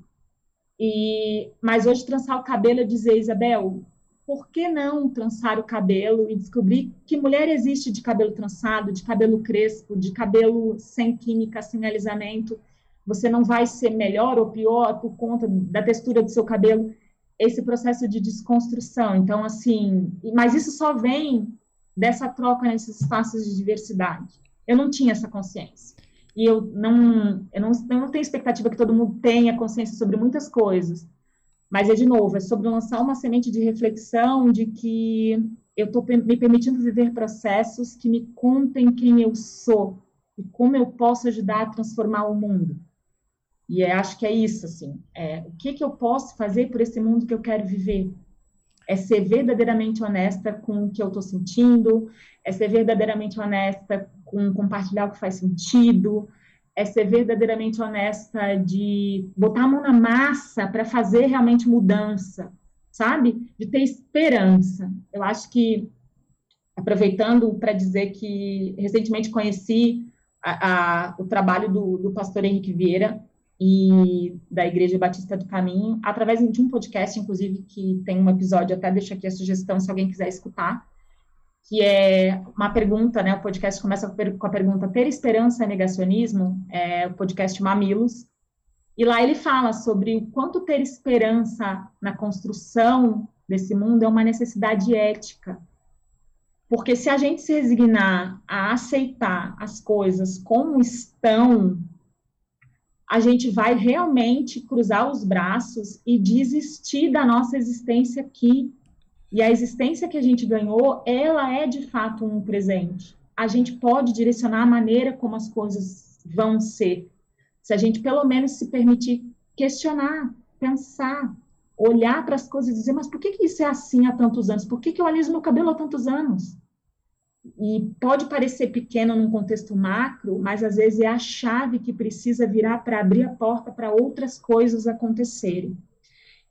Mas hoje trançar o cabelo é dizer, Isabel, por que não trançar o cabelo e descobrir que mulher existe de cabelo trançado, de cabelo crespo, de cabelo sem química, sem alisamento? Você não vai ser melhor ou pior por conta da textura do seu cabelo. Esse processo de desconstrução. Então, assim, mas isso só vem dessa troca nesses espaços de diversidade. Eu não tinha essa consciência. E eu não tenho expectativa que todo mundo tenha consciência sobre muitas coisas. Mas, de novo, é sobre lançar uma semente de reflexão de que eu estou me permitindo viver processos que me contem quem eu sou e como eu posso ajudar a transformar o mundo. E acho que é isso, assim. O que eu posso fazer por esse mundo que eu quero viver? É ser verdadeiramente honesta com o que eu estou sentindo, é ser verdadeiramente honesta com compartilhar o que faz sentido, é ser verdadeiramente honesta de botar a mão na massa para fazer realmente mudança, sabe? De ter esperança. Eu acho que, aproveitando para dizer que recentemente conheci o trabalho do pastor Henrique Vieira e da Igreja Batista do Caminho, através de um podcast, inclusive, que tem um episódio, até deixo aqui a sugestão se alguém quiser escutar, que é uma pergunta, né? O podcast começa com a pergunta: ter esperança é negacionismo? É o podcast Mamilos. E lá ele fala sobre o quanto ter esperança na construção desse mundo é uma necessidade ética. Porque se a gente se resignar a aceitar as coisas como estão, a gente vai realmente cruzar os braços e desistir da nossa existência aqui. E a existência que a gente ganhou, ela é de fato um presente. A gente pode direcionar a maneira como as coisas vão ser. Se a gente pelo menos se permitir questionar, pensar, olhar para as coisas e dizer, mas por que isso é assim há tantos anos? Por que eu aliso meu cabelo há tantos anos? E pode parecer pequeno num contexto macro, mas às vezes é a chave que precisa virar para abrir a porta para outras coisas acontecerem.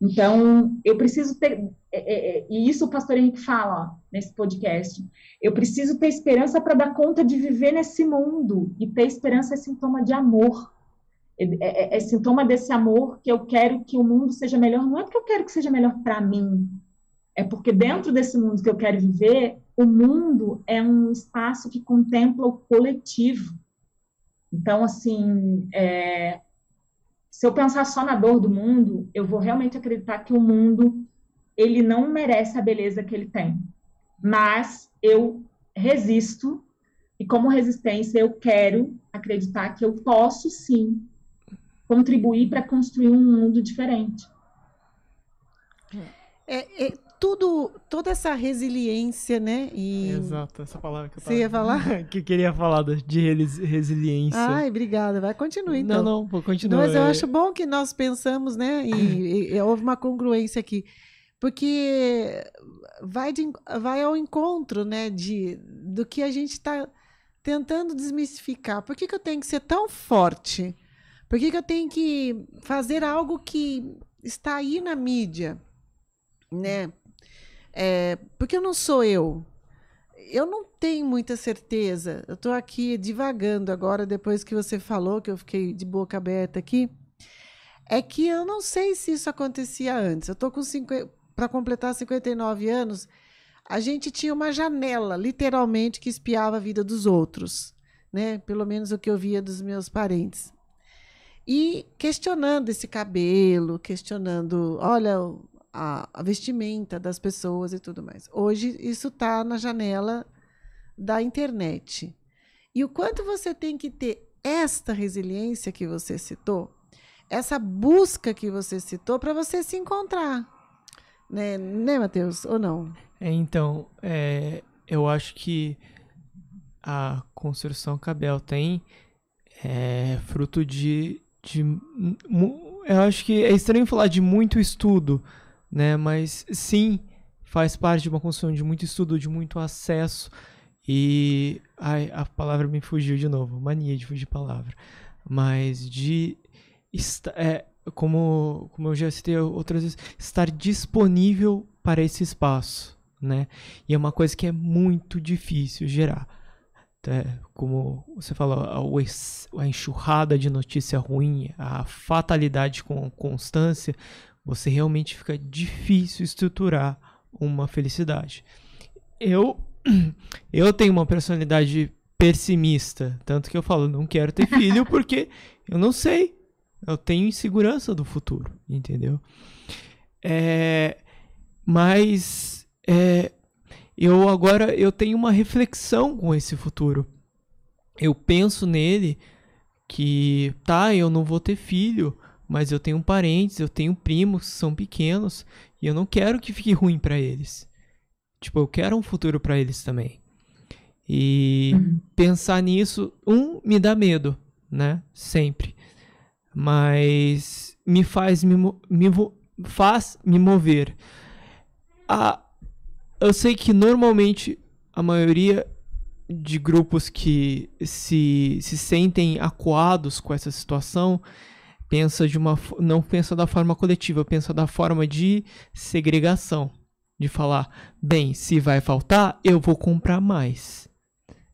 Então, eu preciso ter, e isso o pastor Henrique fala, ó, nesse podcast, eu preciso ter esperança para dar conta de viver nesse mundo, e ter esperança é sintoma de amor, é sintoma desse amor que eu quero que o mundo seja melhor, não é porque eu quero que seja melhor para mim, é porque dentro desse mundo que eu quero viver, o mundo é um espaço que contempla o coletivo. Então, assim, se eu pensar só na dor do mundo, eu vou realmente acreditar que o mundo, ele não merece a beleza que ele tem. Mas eu resisto, e como resistência eu quero acreditar que eu posso, sim, contribuir para construir um mundo diferente. Toda essa resiliência, né? Exato, essa palavra que eu Você ia falar? que eu queria falar de resiliência. Ai, obrigada. Vai, continua então. Não, vou continuar. Mas eu acho bom que nós pensamos, né? E houve uma congruência aqui. Porque vai ao encontro, né? Do que a gente está tentando desmistificar. Por que eu tenho que ser tão forte? Por que eu tenho que fazer algo que está aí na mídia, né? Porque eu não sou eu. Eu não tenho muita certeza. Eu estou aqui divagando agora, depois que você falou, que eu fiquei de boca aberta aqui. É que eu não sei se isso acontecia antes. Eu estou para completar 59 anos. A gente tinha uma janela, literalmente, que espiava a vida dos outros, né? Pelo menos o que eu via dos meus parentes. e questionando esse cabelo, questionando, olha, a vestimenta das pessoas e tudo mais. Hoje isso está na janela da internet. E o quanto você tem que ter esta resiliência que você citou, essa busca que você citou para você se encontrar. Né, Matheus? Ou não? Então, eu acho que a construção que a Bel tem é fruto eu acho que é estranho falar de muito estudo, né? Mas sim, faz parte de uma construção de muito estudo, de muito acesso. E a palavra me fugiu de novo, mania de fugir de palavra. Mas como eu já citei outras vezes, estar disponível para esse espaço, né? E é uma coisa que é muito difícil gerar. Como você falou, a enxurrada de notícia ruim, a fatalidade com constância, você realmente fica difícil estruturar uma felicidade. Eu tenho uma personalidade pessimista, tanto que eu falo, não quero ter filho porque eu não sei, eu tenho insegurança do futuro, entendeu? Mas eu tenho uma reflexão com esse futuro. Eu penso nele que, eu não vou ter filho, mas eu tenho parentes, eu tenho primos que são pequenos e eu não quero que fique ruim pra eles. Tipo, eu quero um futuro pra eles também. E pensar nisso, me dá medo, né? Sempre. Mas me faz me mover. Eu sei que normalmente a maioria de grupos que se sentem acuados com essa situação não pensa da forma coletiva, pensa da forma de segregação. De falar, bem, se vai faltar, eu vou comprar mais.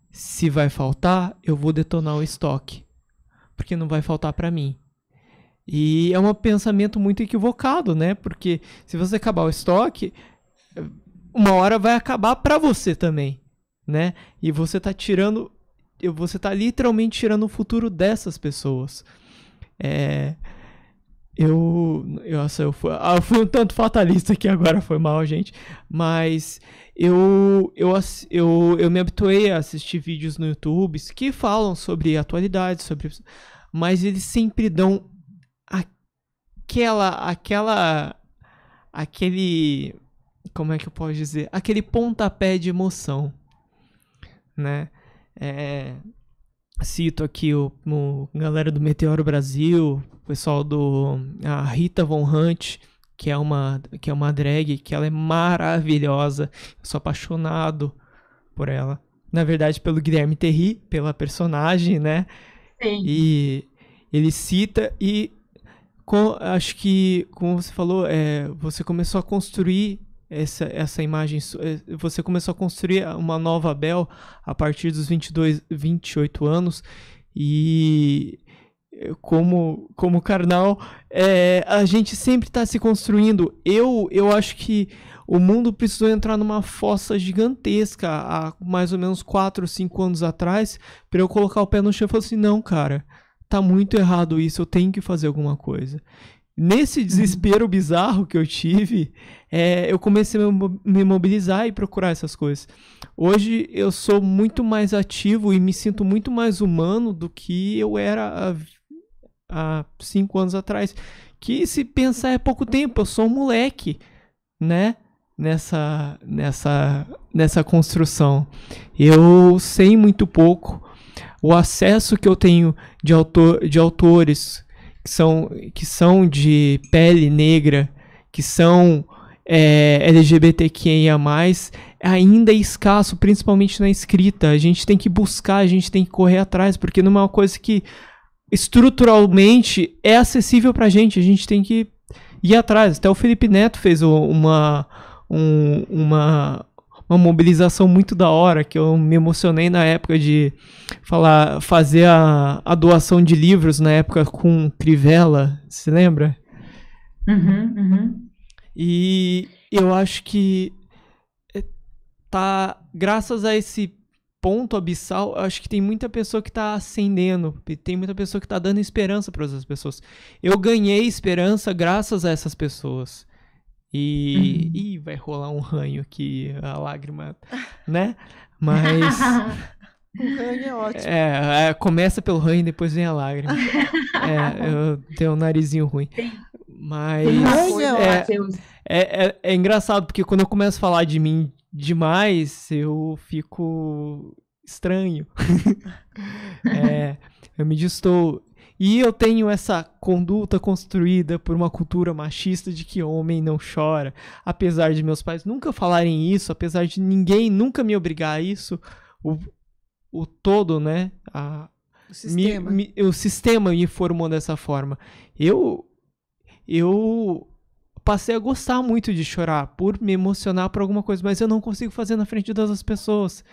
Se vai faltar, eu vou detonar o estoque. Porque não vai faltar para mim. E é um pensamento muito equivocado, né? Porque se você acabar o estoque, uma hora vai acabar para você também, né? E você tá literalmente tirando o futuro dessas pessoas. Eu fui um tanto fatalista aqui agora, foi mal, gente. Mas eu me habituei a assistir vídeos no YouTube que falam sobre atualidade, mas eles sempre dão aquele, como é que eu posso dizer? Aquele pontapé de emoção, né? Cito aqui o galera do Meteoro Brasil, o pessoal a Rita Von Hunt, que é uma drag, que ela é maravilhosa. Eu sou apaixonado por ela. Na verdade, pelo Guilherme Terry, pela personagem, né? Sim. E ele cita acho que, como você falou, você começou a construir essa imagem, você começou a construir uma nova Bel a partir dos 28 anos e como carnal, a gente sempre está se construindo. Eu acho que o mundo precisou entrar numa fossa gigantesca há mais ou menos 4 ou 5 anos atrás para eu colocar o pé no chão e falar assim, não, cara, tá muito errado isso, eu tenho que fazer alguma coisa. Nesse desespero bizarro que eu tive, eu comecei a me mobilizar e procurar essas coisas. Hoje eu sou muito mais ativo e me sinto muito mais humano do que eu era há 5 anos atrás. Que, se pensar, é pouco tempo, eu sou um moleque, né? Nessa construção. Eu sei muito pouco. O acesso que eu tenho de autores que são de pele negra, que são LGBTQIA+, ainda é escasso, principalmente na escrita. A gente tem que buscar, a gente tem que correr atrás, porque não é uma coisa que estruturalmente é acessível pra gente. A gente tem que ir atrás. Até o Felipe Neto fez uma mobilização muito da hora, que eu me emocionei na época de fazer a doação de livros, na época com Crivella, se lembra? E eu acho que graças a esse ponto abissal, eu acho que tem muita pessoa que tá acendendo, tem muita pessoa que tá dando esperança para outras pessoas. Eu ganhei esperança graças a essas pessoas. E vai rolar um ranho aqui, a lágrima, né? Mas O ranho é ótimo. começa pelo ranho e depois vem a lágrima. Eu tenho um narizinho ruim. Mas é engraçado, porque quando eu começo a falar de mim demais, eu fico estranho. Eu me destoo. E eu tenho essa conduta construída por uma cultura machista de que homem não chora. Apesar de meus pais nunca falarem isso, apesar de ninguém nunca me obrigar a isso, o todo, né? O sistema me formou dessa forma. Eu passei a gostar muito de chorar, por me emocionar por alguma coisa, mas eu não consigo fazer na frente das outras pessoas.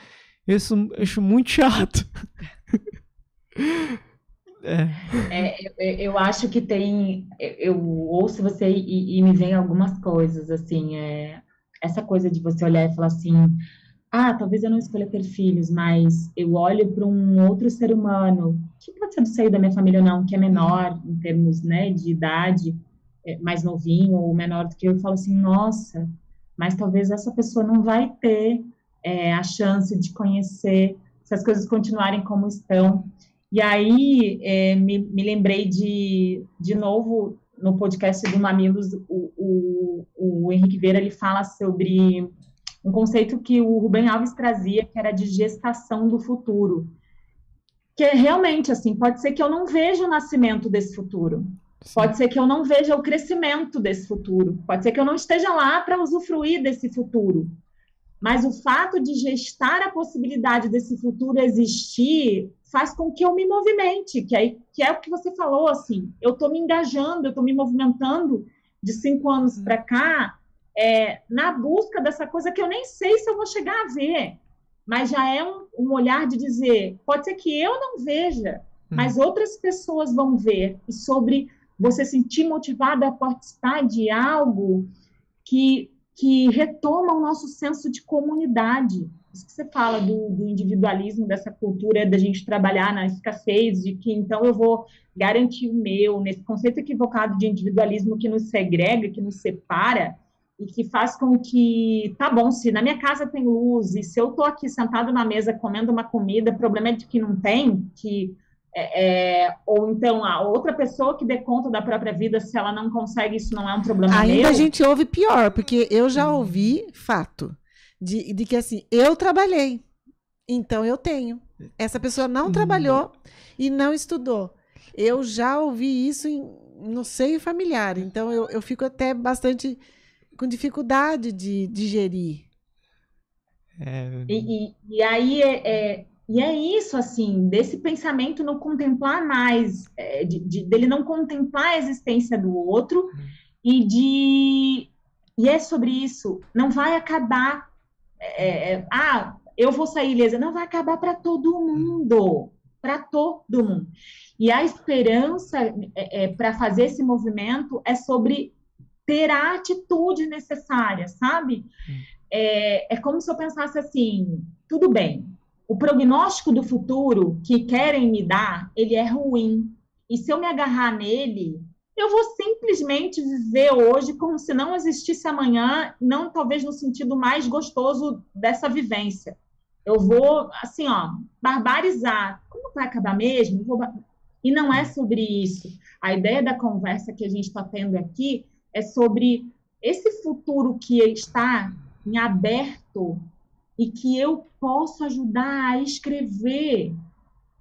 Isso eu acho muito chato. Eu acho que tem. Eu ouço você e me vem algumas coisas, assim. Essa coisa de você olhar e falar assim: talvez eu não escolha ter filhos, mas eu olho para um outro ser humano, que pode ser do seio da minha família ou não, que é menor em termos, né, de idade, mais novinho ou menor do que eu falo assim: nossa, mas talvez essa pessoa não vai ter a chance de conhecer se as coisas continuarem como estão. E aí, me lembrei de novo, no podcast do Mamilos, o Henrique Vieira, ele fala sobre um conceito que o Rubem Alves trazia, que era de gestação do futuro. Que é realmente, assim, pode ser que eu não veja o nascimento desse futuro. Sim. Pode ser que eu não veja o crescimento desse futuro. Pode ser que eu não esteja lá para usufruir desse futuro. Mas o fato de gestar a possibilidade desse futuro existir faz com que eu me movimente, que é o que você falou, assim, eu estou me engajando, eu estou me movimentando de 5 anos para cá, na busca dessa coisa que eu nem sei se eu vou chegar a ver, mas já é um olhar de dizer, pode ser que eu não veja, mas outras pessoas vão ver, e sobre você sentir motivado a participar de algo que retoma o nosso senso de comunidade. Isso que você fala do individualismo, dessa cultura da gente trabalhar na escassez, de que então eu vou garantir o meu, nesse conceito equivocado de individualismo que nos segrega, que nos separa, e que faz com que, tá bom, se na minha casa tem luz, e se eu tô aqui sentado na mesa comendo uma comida, o problema é de que não tem, ou então a outra pessoa que dê conta da própria vida, se ela não consegue, isso não é um problema meu. Ainda a gente ouve pior, porque eu já ouvi fato de que assim, eu trabalhei, então eu tenho. Essa pessoa não trabalhou e não estudou. Eu já ouvi isso no seio familiar, então eu fico até bastante com dificuldade de digerir. E aí E é isso, assim, desse pensamento não contemplar mais, dele não contemplar a existência do outro, e é sobre isso, não vai acabar, eu vou sair ilesa, não vai acabar para todo mundo, E a esperança para fazer esse movimento é sobre ter a atitude necessária, sabe? É como se eu pensasse assim, tudo bem, o prognóstico do futuro que querem me dar, ele é ruim. E se eu me agarrar nele, eu vou simplesmente viver hoje como se não existisse amanhã, não talvez no sentido mais gostoso dessa vivência. Eu vou, assim, barbarizar. Como vai acabar mesmo? E não é sobre isso. A ideia da conversa que a gente está tendo aqui é sobre esse futuro que está em aberto e que eu posso ajudar a escrever,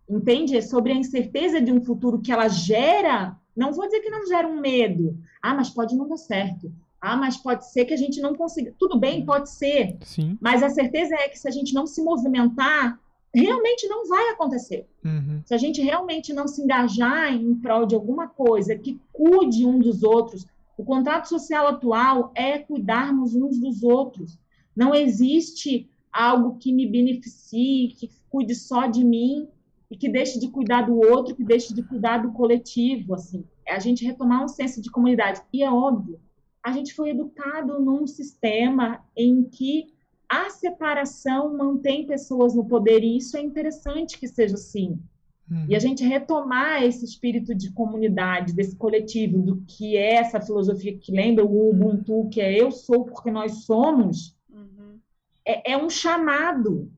entende? É sobre a incerteza de um futuro que ela gera, não vou dizer que não gera um medo, mas pode não dar certo, mas pode ser que a gente não consiga, tudo bem, pode ser, Sim. Mas a certeza é que se a gente não se movimentar, realmente não vai acontecer. Se a gente realmente não se engajar em prol de alguma coisa que cuide um dos outros, o contrato social atual é cuidarmos uns dos outros, não existe algo que me beneficie, que cuide só de mim e que deixe de cuidar do outro, que deixe de cuidar do coletivo, assim. É a gente retomar um senso de comunidade. E é óbvio, a gente foi educado num sistema em que a separação mantém pessoas no poder, e isso é interessante que seja assim. E a gente retomar esse espírito de comunidade, desse coletivo, do que é essa filosofia que lembra o Ubuntu, que é eu sou porque nós somos, é um chamado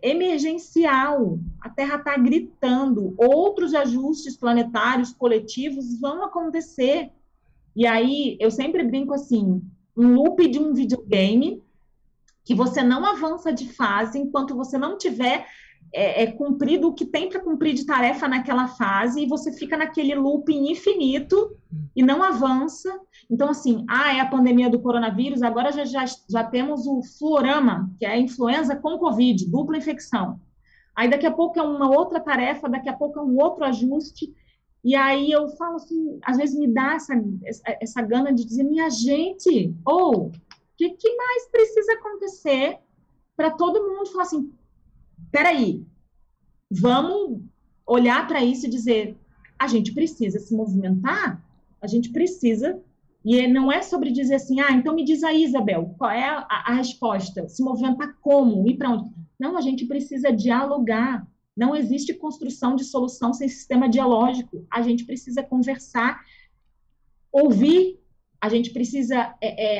emergencial. A Terra está gritando, outros ajustes planetários, coletivos vão acontecer. E aí, eu sempre brinco assim, um loop de um videogame, que você não avança de fase enquanto você não tiver cumprido o que tem para cumprir de tarefa naquela fase, e você fica naquele looping infinito e não avança. Então, assim, é a pandemia do coronavírus, agora já temos o fluorama, que é a influenza com Covid, dupla infecção. Aí daqui a pouco é uma outra tarefa, daqui a pouco é um outro ajuste, e aí eu falo assim, às vezes me dá essa gana de dizer, minha gente, o que mais precisa acontecer para todo mundo falar assim, peraí, vamos olhar para isso e dizer, a gente precisa se movimentar, a gente precisa, e não é sobre dizer assim, então me diz aí, Isabel, qual é a resposta? Se movimentar como? Ir para onde? Não, a gente precisa dialogar. Não existe construção de solução sem sistema dialógico. A gente precisa conversar, ouvir, a gente precisa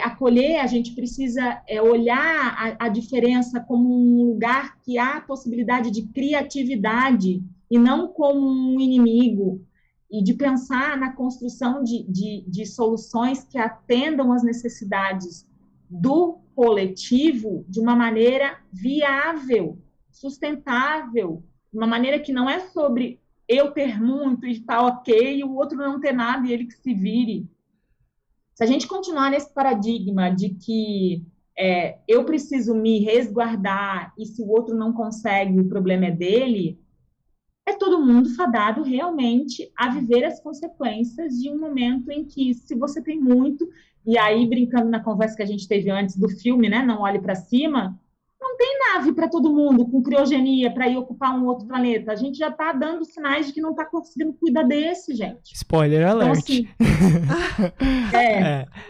acolher, a gente precisa olhar a diferença como um lugar que há possibilidade de criatividade e não como um inimigo, e de pensar na construção de soluções que atendam às necessidades do coletivo de uma maneira viável, sustentável, uma maneira que não é sobre eu ter muito e tá ok, e o outro não ter nada e ele que se vire. Se a gente continuar nesse paradigma de que eu preciso me resguardar e se o outro não consegue, o problema é dele, é todo mundo fadado realmente a viver as consequências de um momento em que, se você tem muito, e aí brincando na conversa que a gente teve antes do filme, né, Não Olhe para Cima, não tem nave para todo mundo com criogenia para ir ocupar um outro planeta. A gente já está dando sinais de que não está conseguindo cuidar desse, gente. Spoiler alert. Então, assim,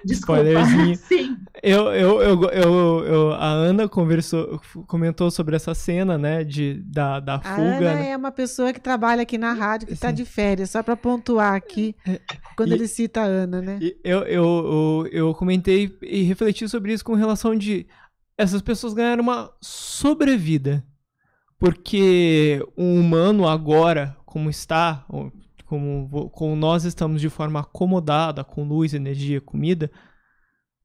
desculpa. Spoilerzinho. Sim. A Ana comentou sobre essa cena, né, da fuga. A Ana né? é uma pessoa que trabalha aqui na rádio, que está de férias, só para pontuar aqui, quando ele cita a Ana, né? Eu comentei e refleti sobre isso com relação de essas pessoas ganharam uma sobrevida, porque um humano agora, como está, como nós estamos de forma acomodada, com luz, energia, comida,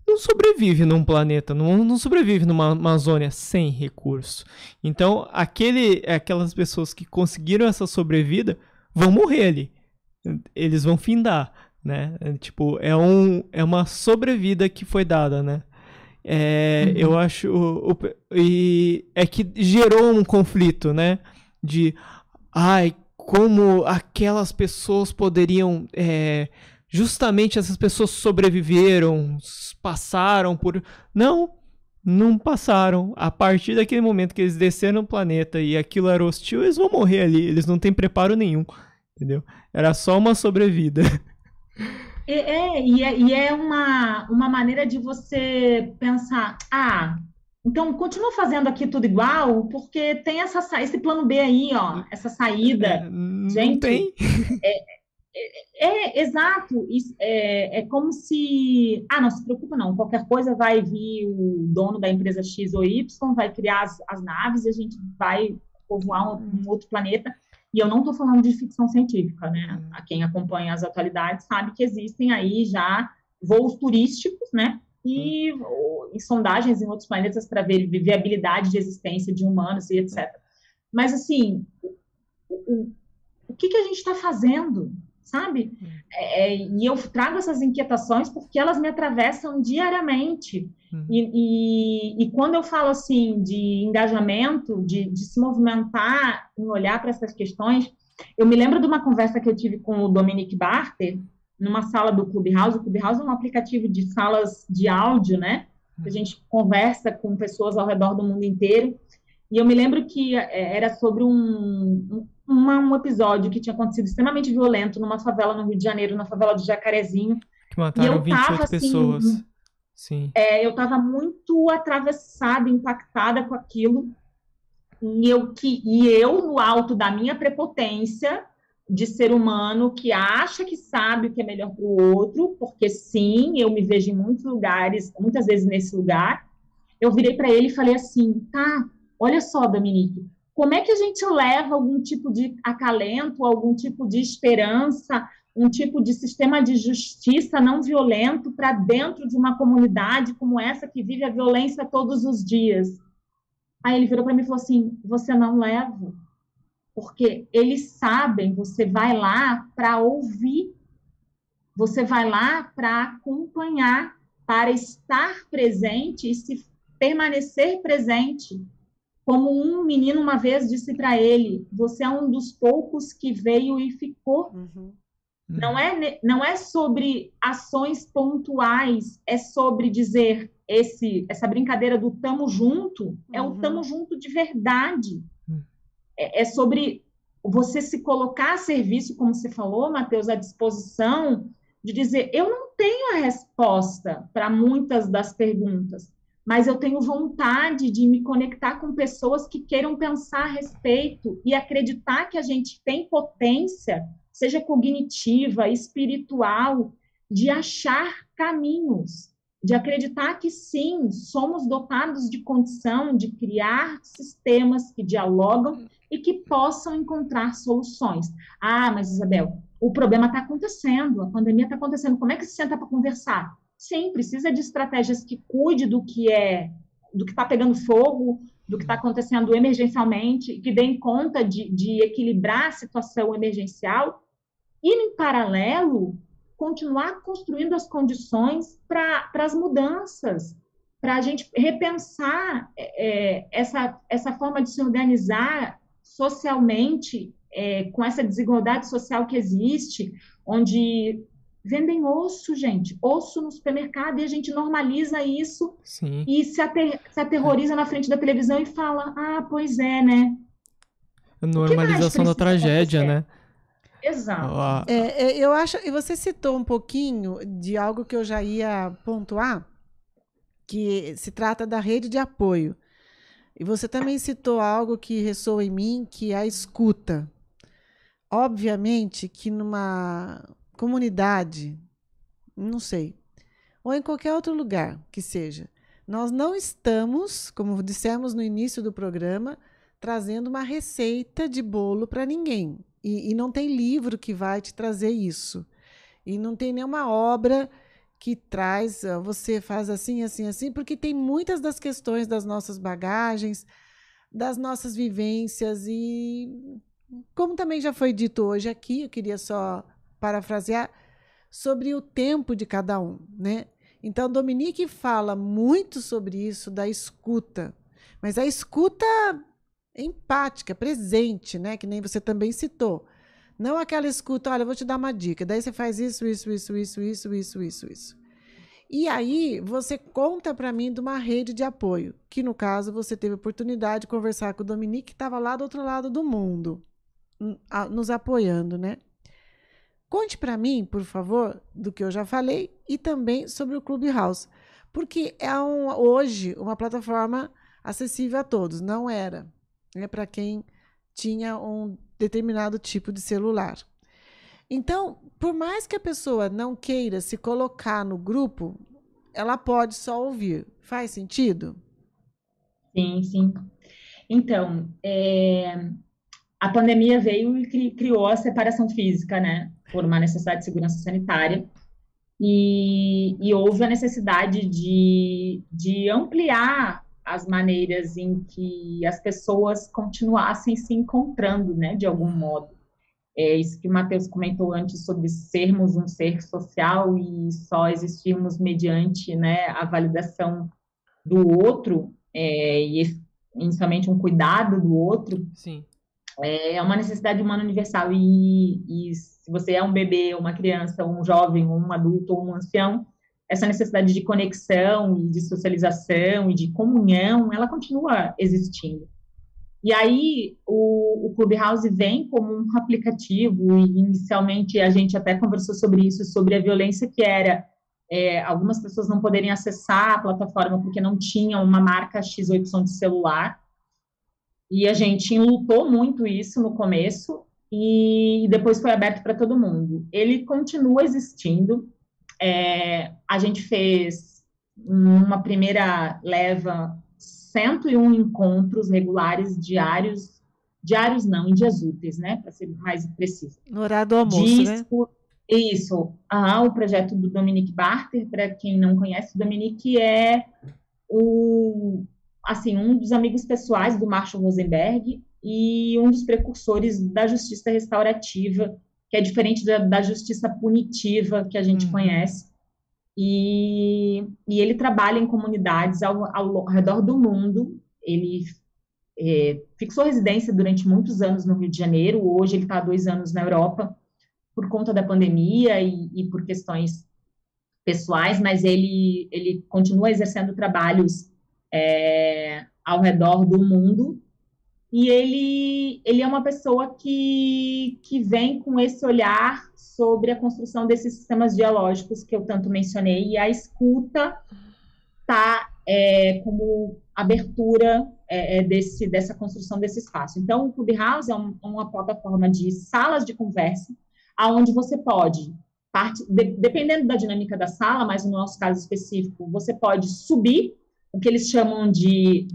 não sobrevive num planeta, não sobrevive numa Amazônia sem recurso. Então, aquelas pessoas que conseguiram essa sobrevida vão morrer ali, eles vão findar, né? Tipo, é uma sobrevida que foi dada, né? Eu acho é que gerou um conflito, né, de como aquelas pessoas poderiam justamente essas pessoas sobreviveram, passaram por não passaram. A partir daquele momento que eles desceram no planeta e aquilo era hostil, eles vão morrer ali, eles não têm preparo nenhum, entendeu? Era só uma sobrevida. E é uma maneira de você pensar, então continua fazendo aqui tudo igual, porque tem esse plano B aí, ó, essa saída. Gente, não tem. Exato. É como se... não se preocupa não, qualquer coisa vai vir o dono da empresa X ou Y, vai criar as naves e a gente vai povoar um outro planeta. E eu não estou falando de ficção científica, né? A quem acompanha as atualidades sabe que existem aí já voos turísticos, né? E sondagens em outros planetas para ver viabilidade de existência de humanos e etc. Mas, assim, o que a gente está fazendo, sabe? E eu trago essas inquietações porque elas me atravessam diariamente. E quando eu falo assim de engajamento, de se movimentar, em olhar para essas questões, eu me lembro de uma conversa que eu tive com o Dominique Barter, numa sala do Clubhouse. O Clubhouse é um aplicativo de salas de áudio, né? A gente conversa com pessoas ao redor do mundo inteiro. E eu me lembro que era sobre um episódio que tinha acontecido extremamente violento numa favela no Rio de Janeiro, na favela do Jacarezinho. Que mataram 28 pessoas. Sim. Eu estava muito atravessada, impactada com aquilo, e eu, no alto da minha prepotência de ser humano que acha que sabe o que é melhor para o outro, porque sim, eu me vejo em muitos lugares, muitas vezes nesse lugar, eu virei para ele e falei assim, tá, olha só, Dominique, como é que a gente leva algum tipo de acalento, algum tipo de esperança, um tipo de sistema de justiça não violento para dentro de uma comunidade como essa que vive a violência todos os dias? Aí ele virou para mim e falou assim, você não leva, porque eles sabem, você vai lá para ouvir, você vai lá para acompanhar, para estar presente e se permanecer presente. Como um menino uma vez disse para ele, você é um dos poucos que veio e ficou. Uhum. Não é sobre ações pontuais, é sobre dizer essa brincadeira do tamo junto, é o tamo junto de verdade. É sobre você se colocar a serviço, como você falou, Matheus, à disposição de dizer, eu não tenho a resposta para muitas das perguntas, mas eu tenho vontade de me conectar com pessoas que queiram pensar a respeito e acreditar que a gente tem potência, seja cognitiva, espiritual, de achar caminhos, de acreditar que sim, somos dotados de condição de criar sistemas que dialogam e que possam encontrar soluções. Ah, mas Isabel, o problema está acontecendo, a pandemia está acontecendo, como é que se senta para conversar? Sim, precisa de estratégias que cuide do que está pegando fogo, do que está acontecendo emergencialmente, que deem conta de equilibrar a situação emergencial e, em paralelo, continuar construindo as condições para as mudanças, para a gente repensar essa forma de se organizar socialmente, com essa desigualdade social que existe, onde vendem osso, gente, osso no supermercado, e a gente normaliza isso. Sim. E se aterroriza na frente da televisão e fala, ah, pois é, né? A normalização da tragédia, né? Exato. Eu acho, e você citou um pouquinho de algo que eu já ia pontuar, que se trata da rede de apoio. E você também citou algo que ressoa em mim, que é a escuta. Obviamente que numa comunidade, não sei, ou em qualquer outro lugar que seja, nós não estamos, como dissemos no início do programa, trazendo uma receita de bolo para ninguém. E não tem livro que vai te trazer isso. E não tem nenhuma obra que traz, você faz assim, assim, assim, porque tem muitas das questões das nossas bagagens, das nossas vivências, e como também já foi dito hoje aqui, eu queria só parafrasear, sobre o tempo de cada um, né? Então, Dominique fala muito sobre isso, da escuta, mas a escuta empática, presente, né? Que nem você também citou. Não aquela escuta, olha, eu vou te dar uma dica, daí você faz isso. E aí você conta para mim de uma rede de apoio, que no caso você teve a oportunidade de conversar com o Dominique, que estava lá do outro lado do mundo, nos apoiando, né? Conte para mim, por favor, do que eu já falei e também sobre o Clubhouse, porque é hoje uma plataforma acessível a todos, não era, né, para quem tinha um determinado tipo de celular. Então, por mais que a pessoa não queira se colocar no grupo, ela pode só ouvir. Faz sentido? Sim, sim. Então, a pandemia veio e criou a separação física, né? Por uma necessidade de segurança sanitária. E houve a necessidade de ampliar as maneiras em que as pessoas continuassem se encontrando, né? De algum modo. É isso que o Matheus comentou antes sobre sermos um ser social e só existirmos mediante, né, a validação do outro, e inicialmente um cuidado do outro. Sim. É uma necessidade humana universal, e se você é um bebê, uma criança, um jovem, um adulto ou um ancião, essa necessidade de conexão e de socialização e de comunhão, ela continua existindo. E aí o Clubhouse vem como um aplicativo, e inicialmente a gente até conversou sobre isso, sobre a violência que era algumas pessoas não poderem acessar a plataforma porque não tinham uma marca XY de celular, e a gente lutou muito isso no começo, e depois foi aberto para todo mundo. Ele continua existindo, a gente fez uma primeira leva 101 encontros regulares diários não, em dias úteis, né, para ser mais preciso. No horário do almoço, né? Isso, o projeto do Dominique Barter, para quem não conhece, o Dominique é um dos amigos pessoais do Marshall Rosenberg e um dos precursores da justiça restaurativa, que é diferente da justiça punitiva que a gente conhece. E ele trabalha em comunidades ao redor do mundo. Ele fixou residência durante muitos anos no Rio de Janeiro, hoje ele está há 2 anos na Europa, por conta da pandemia e por questões pessoais, mas ele continua exercendo trabalhos ao redor do mundo, e ele é uma pessoa que vem com esse olhar sobre a construção desses sistemas dialógicos que eu tanto mencionei, e a escuta está como abertura dessa construção desse espaço. Então, o Clubhouse é uma plataforma de salas de conversa, aonde você pode, dependendo da dinâmica da sala, mas no nosso caso específico, você pode subir o que eles chamam de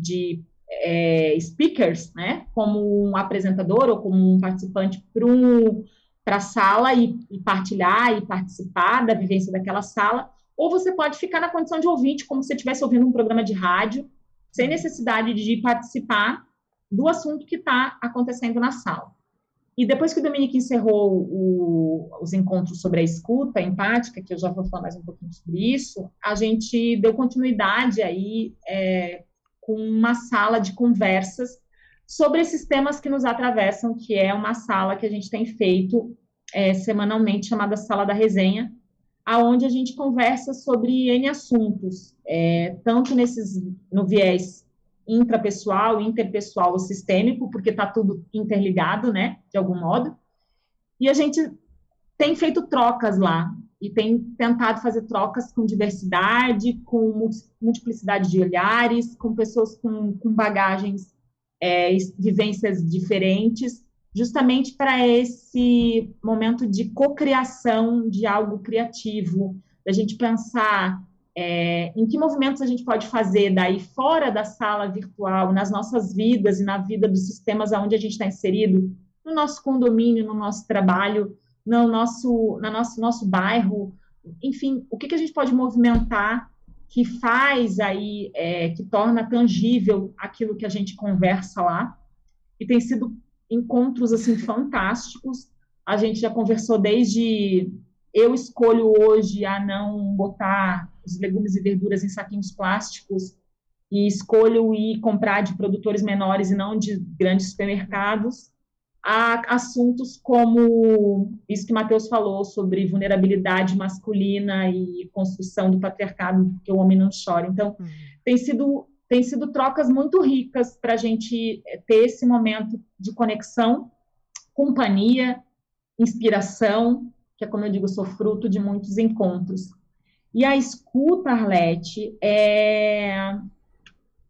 speakers, né, como um apresentador ou como um participante para a sala e partilhar e participar da vivência daquela sala, ou você pode ficar na condição de ouvinte, como se você estivesse ouvindo um programa de rádio, sem necessidade de participar do assunto que está acontecendo na sala. E depois que o Dominique encerrou os encontros sobre a escuta empática, que eu já vou falar mais um pouquinho sobre isso, a gente deu continuidade aí com uma sala de conversas sobre esses temas que nos atravessam, que é uma sala que a gente tem feito semanalmente, chamada Sala da Resenha, aonde a gente conversa sobre N assuntos, tanto no viés intrapessoal, interpessoal ou sistêmico, porque está tudo interligado, né, de algum modo, e a gente tem feito trocas lá, e tem tentado fazer trocas com diversidade, com multiplicidade de olhares, com pessoas com bagagens, vivências diferentes, justamente para esse momento de cocriação de algo criativo, da gente pensar em que movimentos a gente pode fazer daí fora da sala virtual, nas nossas vidas e na vida dos sistemas onde a gente está inserido, no nosso condomínio, no nosso trabalho, no nosso bairro, enfim, o que a gente pode movimentar que faz aí, que torna tangível aquilo que a gente conversa lá, e tem sido encontros, assim, fantásticos. A gente já conversou desde eu escolho hoje a não botar os legumes e verduras em saquinhos plásticos e escolho ir comprar de produtores menores e não de grandes supermercados, a assuntos como isso que o Matheus falou sobre vulnerabilidade masculina e construção do patriarcado, porque o homem não chora. Então, tem sido trocas muito ricas para a gente ter esse momento de conexão, companhia, inspiração, que é, como eu digo, sou fruto de muitos encontros. E a escuta, Arlete,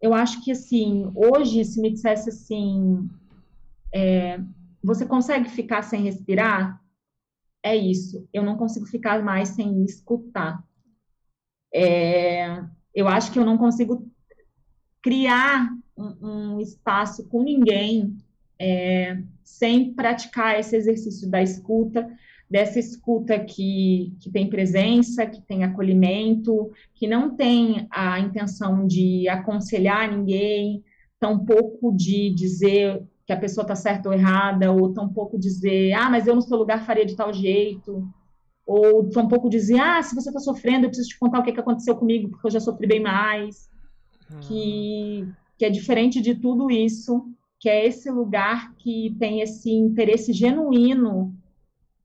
eu acho que, assim, hoje, se me dissesse assim, você consegue ficar sem respirar? É isso, eu não consigo ficar mais sem escutar. Eu acho que eu não consigo criar um espaço com ninguém sem praticar esse exercício da escuta, dessa escuta que tem presença, que tem acolhimento, que não tem a intenção de aconselhar ninguém, tampouco de dizer que a pessoa está certa ou errada, ou tampouco dizer, mas eu no seu lugar faria de tal jeito, ou tampouco dizer, se você está sofrendo, eu preciso te contar o que aconteceu comigo, porque eu já sofri bem mais, que é diferente de tudo isso, que é esse lugar que tem esse interesse genuíno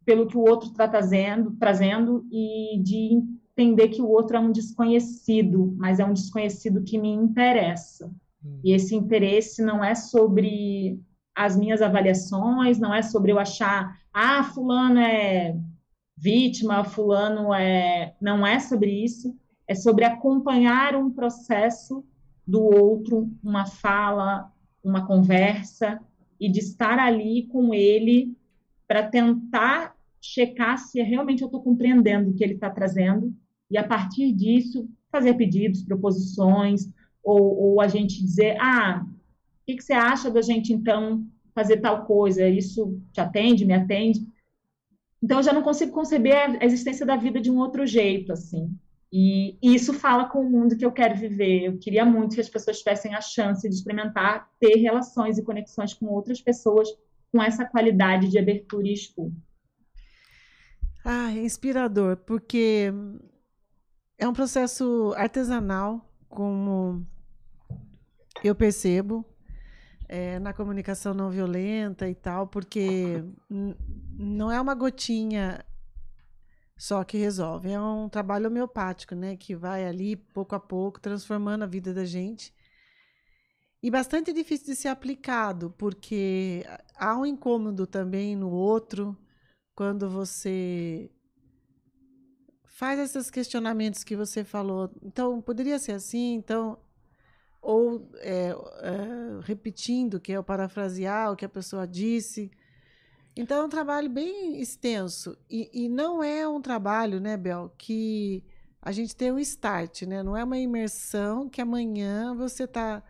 pelo que o outro está trazendo, e de entender que o outro é um desconhecido, mas é um desconhecido que me interessa. E esse interesse não é sobre as minhas avaliações, não é sobre eu achar, fulano é vítima, fulano não é sobre isso, é sobre acompanhar um processo do outro, uma fala, uma conversa, e de estar ali com ele para tentar checar se realmente eu estou compreendendo o que ele está trazendo, e a partir disso fazer pedidos, proposições, ou a gente dizer, o que você acha da gente, então, fazer tal coisa? Isso te atende, me atende? Então, eu já não consigo conceber a existência da vida de um outro jeito, assim. E isso fala com o mundo que eu quero viver. Eu queria muito que as pessoas tivessem a chance de experimentar ter relações e conexões com outras pessoas com essa qualidade de abertura e escuta. É inspirador, porque é um processo artesanal, como eu percebo, na comunicação não violenta e tal, porque não é uma gotinha só que resolve, é um trabalho homeopático, né, que vai ali, pouco a pouco, transformando a vida da gente. E bastante difícil de ser aplicado, porque há um incômodo também no outro, quando você faz esses questionamentos que você falou. Então, poderia ser assim, então... Ou repetindo, que é o parafrasear o que a pessoa disse. Então, é um trabalho bem extenso. E não é um trabalho, né, Bel, que a gente tem um start, né? Não é uma imersão que amanhã você está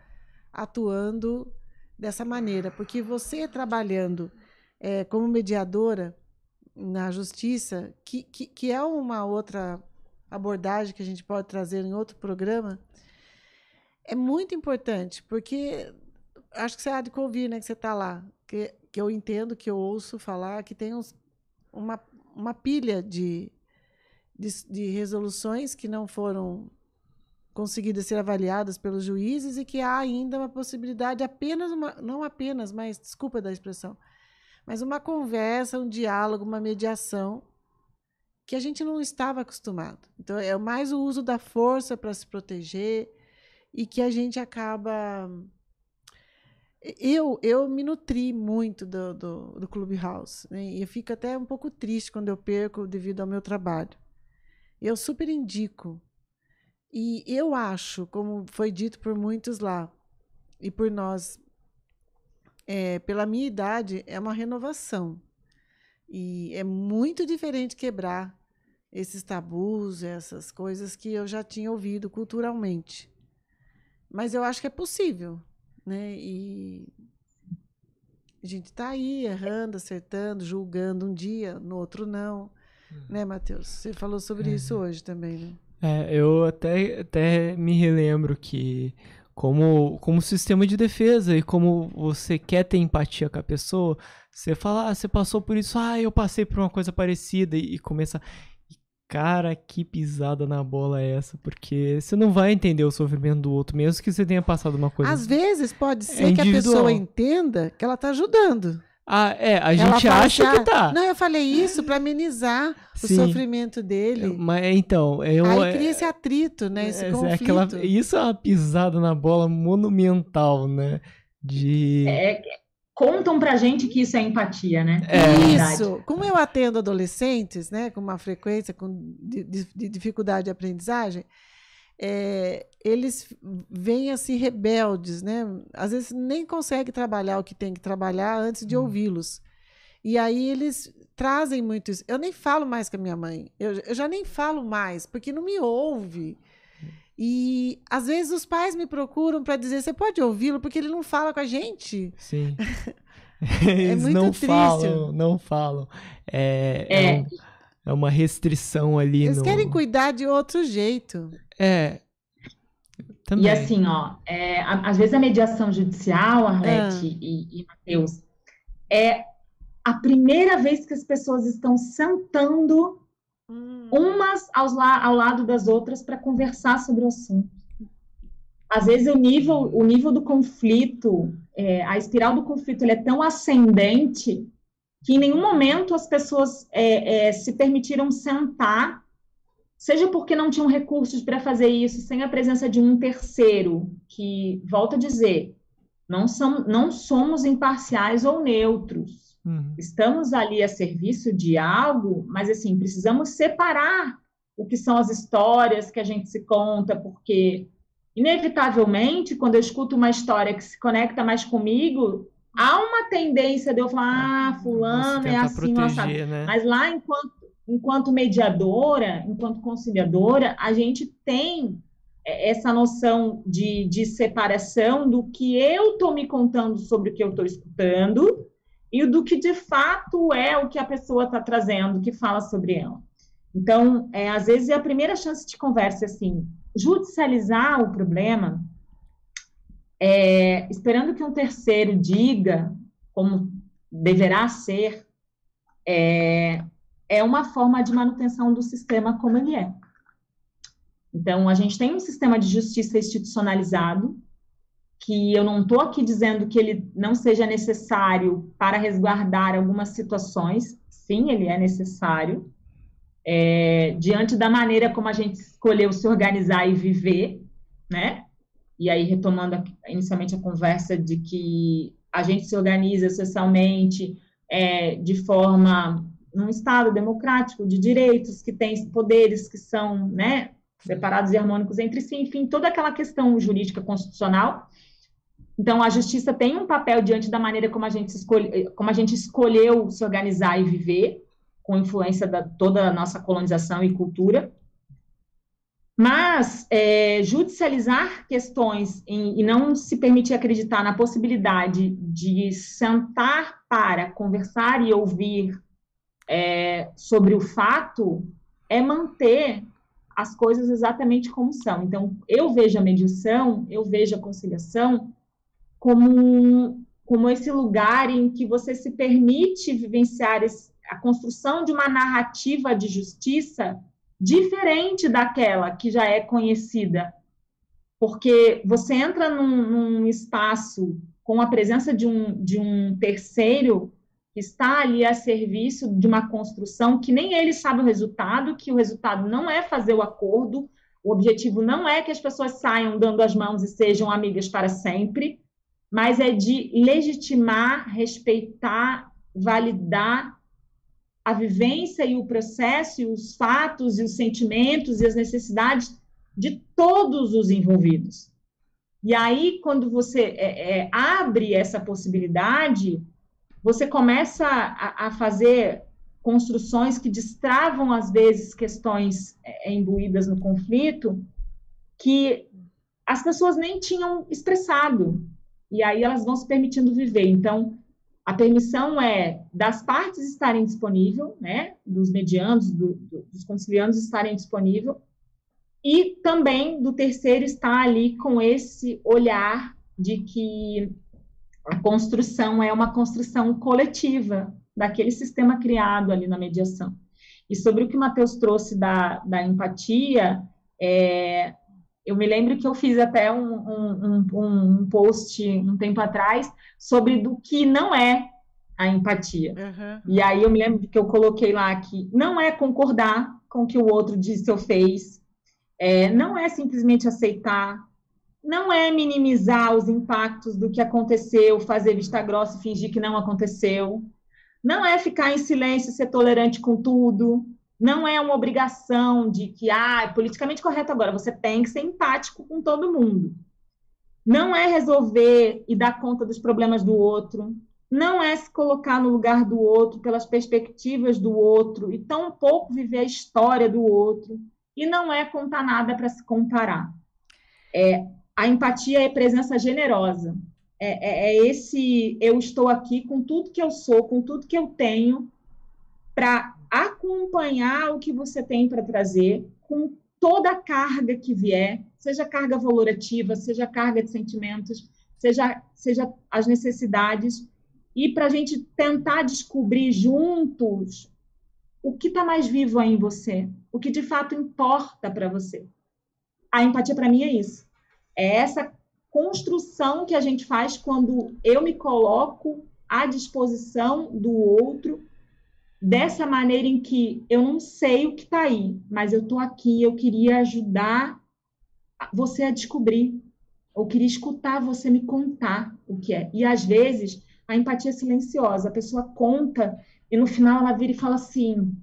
atuando dessa maneira. Porque você trabalhando como mediadora na justiça, que é uma outra abordagem que a gente pode trazer em outro programa, é muito importante, porque acho que você há de ouvir, né, que você está lá, que eu entendo, que eu ouço falar, que tem uma pilha de resoluções que não foram conseguidas ser avaliadas pelos juízes e que há ainda uma possibilidade, não apenas, mas, desculpa da expressão, mas uma conversa, um diálogo, uma mediação que a gente não estava acostumado. Então, é mais o uso da força para se proteger, e que a gente acaba... Eu me nutri muito do Clubhouse, né? E eu fico até um pouco triste quando eu perco devido ao meu trabalho. Eu super indico. E eu acho, como foi dito por muitos lá, e por nós, pela minha idade, é uma renovação. E é muito diferente quebrar esses tabus, essas coisas que eu já tinha ouvido culturalmente. Mas eu acho que é possível, né? E a gente está aí errando, acertando, julgando um dia, no outro não. Né, Matheus? Você falou sobre isso hoje também, né? Eu até me relembro que como sistema de defesa e como você quer ter empatia com a pessoa, você fala, você passou por isso, eu passei por uma coisa parecida e começa... Cara, que pisada na bola é essa? Porque você não vai entender o sofrimento do outro, mesmo que você tenha passado uma coisa... Às vezes pode ser que a pessoa entenda que ela está ajudando. A gente acha que tá. Não, eu falei isso para amenizar o sofrimento dele. Mas então... Aí cria esse atrito, né? Esse conflito. Isso é uma pisada na bola monumental, né? Contam pra gente que isso é empatia, né? Isso. Como eu atendo adolescentes, né, com uma frequência de dificuldade de aprendizagem, eles vêm assim rebeldes, né? Às vezes nem conseguem trabalhar o que tem que trabalhar antes de ouvi-los. E aí eles trazem muito isso. Eu nem falo mais com a minha mãe. Eu já nem falo mais, porque não me ouve. E, às vezes, os pais me procuram para dizer, você pode ouvi-lo, porque ele não fala com a gente. Sim. Eles muito não triste. Não falam. É uma restrição ali. Eles querem cuidar de outro jeito. Também. E assim, às vezes a mediação judicial, Arlete e Matheus, é a primeira vez que as pessoas estão sentando umas ao lado das outras para conversar sobre o assunto. Às vezes o nível do conflito, a espiral do conflito, ele é tão ascendente que em nenhum momento as pessoas se permitiram sentar, seja porque não tinham recursos para fazer isso, sem a presença de um terceiro, que, volto a dizer, não somos imparciais ou neutros. Estamos ali a serviço de algo, mas, assim, precisamos separar o que são as histórias que a gente se conta, porque, inevitavelmente, quando eu escuto uma história que se conecta mais comigo, há uma tendência de eu falar, fulano é assim, proteger, né? Mas lá, enquanto mediadora, enquanto conciliadora, a gente tem essa noção de separação do que eu estou me contando sobre o que eu estou escutando e do que, de fato, é o que a pessoa está trazendo, que fala sobre ela. Então, às vezes, a primeira chance de conversa é assim, judicializar o problema, esperando que um terceiro diga como deverá ser, é uma forma de manutenção do sistema como ele é. Então, a gente tem um sistema de justiça institucionalizado, que eu não estou aqui dizendo que ele não seja necessário para resguardar algumas situações, sim, ele é necessário, diante da maneira como a gente escolheu se organizar e viver, né? E aí, retomando inicialmente a conversa de que a gente se organiza socialmente de forma, num Estado democrático, de direitos, que tem poderes que são, né, separados e harmônicos entre si, enfim, toda aquela questão jurídica constitucional. Então, a justiça tem um papel diante da maneira como a gente escolheu se organizar e viver, com influência da toda a nossa colonização e cultura. Mas judicializar questões e não se permitir acreditar na possibilidade de sentar para conversar e ouvir sobre o fato é manter as coisas exatamente como são. Então, eu vejo a mediação, eu vejo a conciliação como esse lugar em que você se permite vivenciar a construção de uma narrativa de justiça diferente daquela que já é conhecida. Porque você entra num espaço com a presença de um terceiro que está ali a serviço de uma construção que nem ele sabe o resultado, que o resultado não é fazer o acordo, o objetivo não é que as pessoas saiam dando as mãos e sejam amigas para sempre, mas é de legitimar, respeitar, validar a vivência e o processo, e os fatos, e os sentimentos, e as necessidades de todos os envolvidos. E aí, quando você abre essa possibilidade, você começa a fazer construções que destravam, às vezes, questões imbuídas no conflito, que as pessoas nem tinham expressado. E aí elas vão se permitindo viver. Então, a permissão é das partes estarem disponíveis, né, dos medianos, dos conciliandos estarem disponíveis, e também do terceiro estar ali com esse olhar de que a construção é uma construção coletiva daquele sistema criado ali na mediação. E sobre o que o Matheus trouxe da empatia, eu me lembro que eu fiz até um post um tempo atrás sobre do que não é a empatia. Uhum. E aí eu me lembro que eu coloquei lá que não é concordar com o que o outro disse ou fez, não é simplesmente aceitar, não é minimizar os impactos do que aconteceu, fazer vista grossa e fingir que não aconteceu, não é ficar em silêncio e ser tolerante com tudo, não é uma obrigação de que, é politicamente correto agora, você tem que ser empático com todo mundo. Não é resolver e dar conta dos problemas do outro, não é se colocar no lugar do outro, pelas perspectivas do outro, e tampouco viver a história do outro, e não é contar nada para se comparar. A empatia é presença generosa, esse eu estou aqui com tudo que eu sou, com tudo que eu tenho, para acompanhar o que você tem para trazer, com toda a carga que vier, seja carga valorativa, seja carga de sentimentos, seja as necessidades, e para a gente tentar descobrir juntos o que está mais vivo aí em você, o que de fato importa para você. A empatia, para mim, é isso. É essa construção que a gente faz quando eu me coloco à disposição do outro, dessa maneira em que eu não sei o que está aí, mas eu estou aqui, eu queria ajudar você a descobrir, eu queria escutar você me contar o que é. E, às vezes, a empatia silenciosa. A pessoa conta e no final ela vira e fala assim: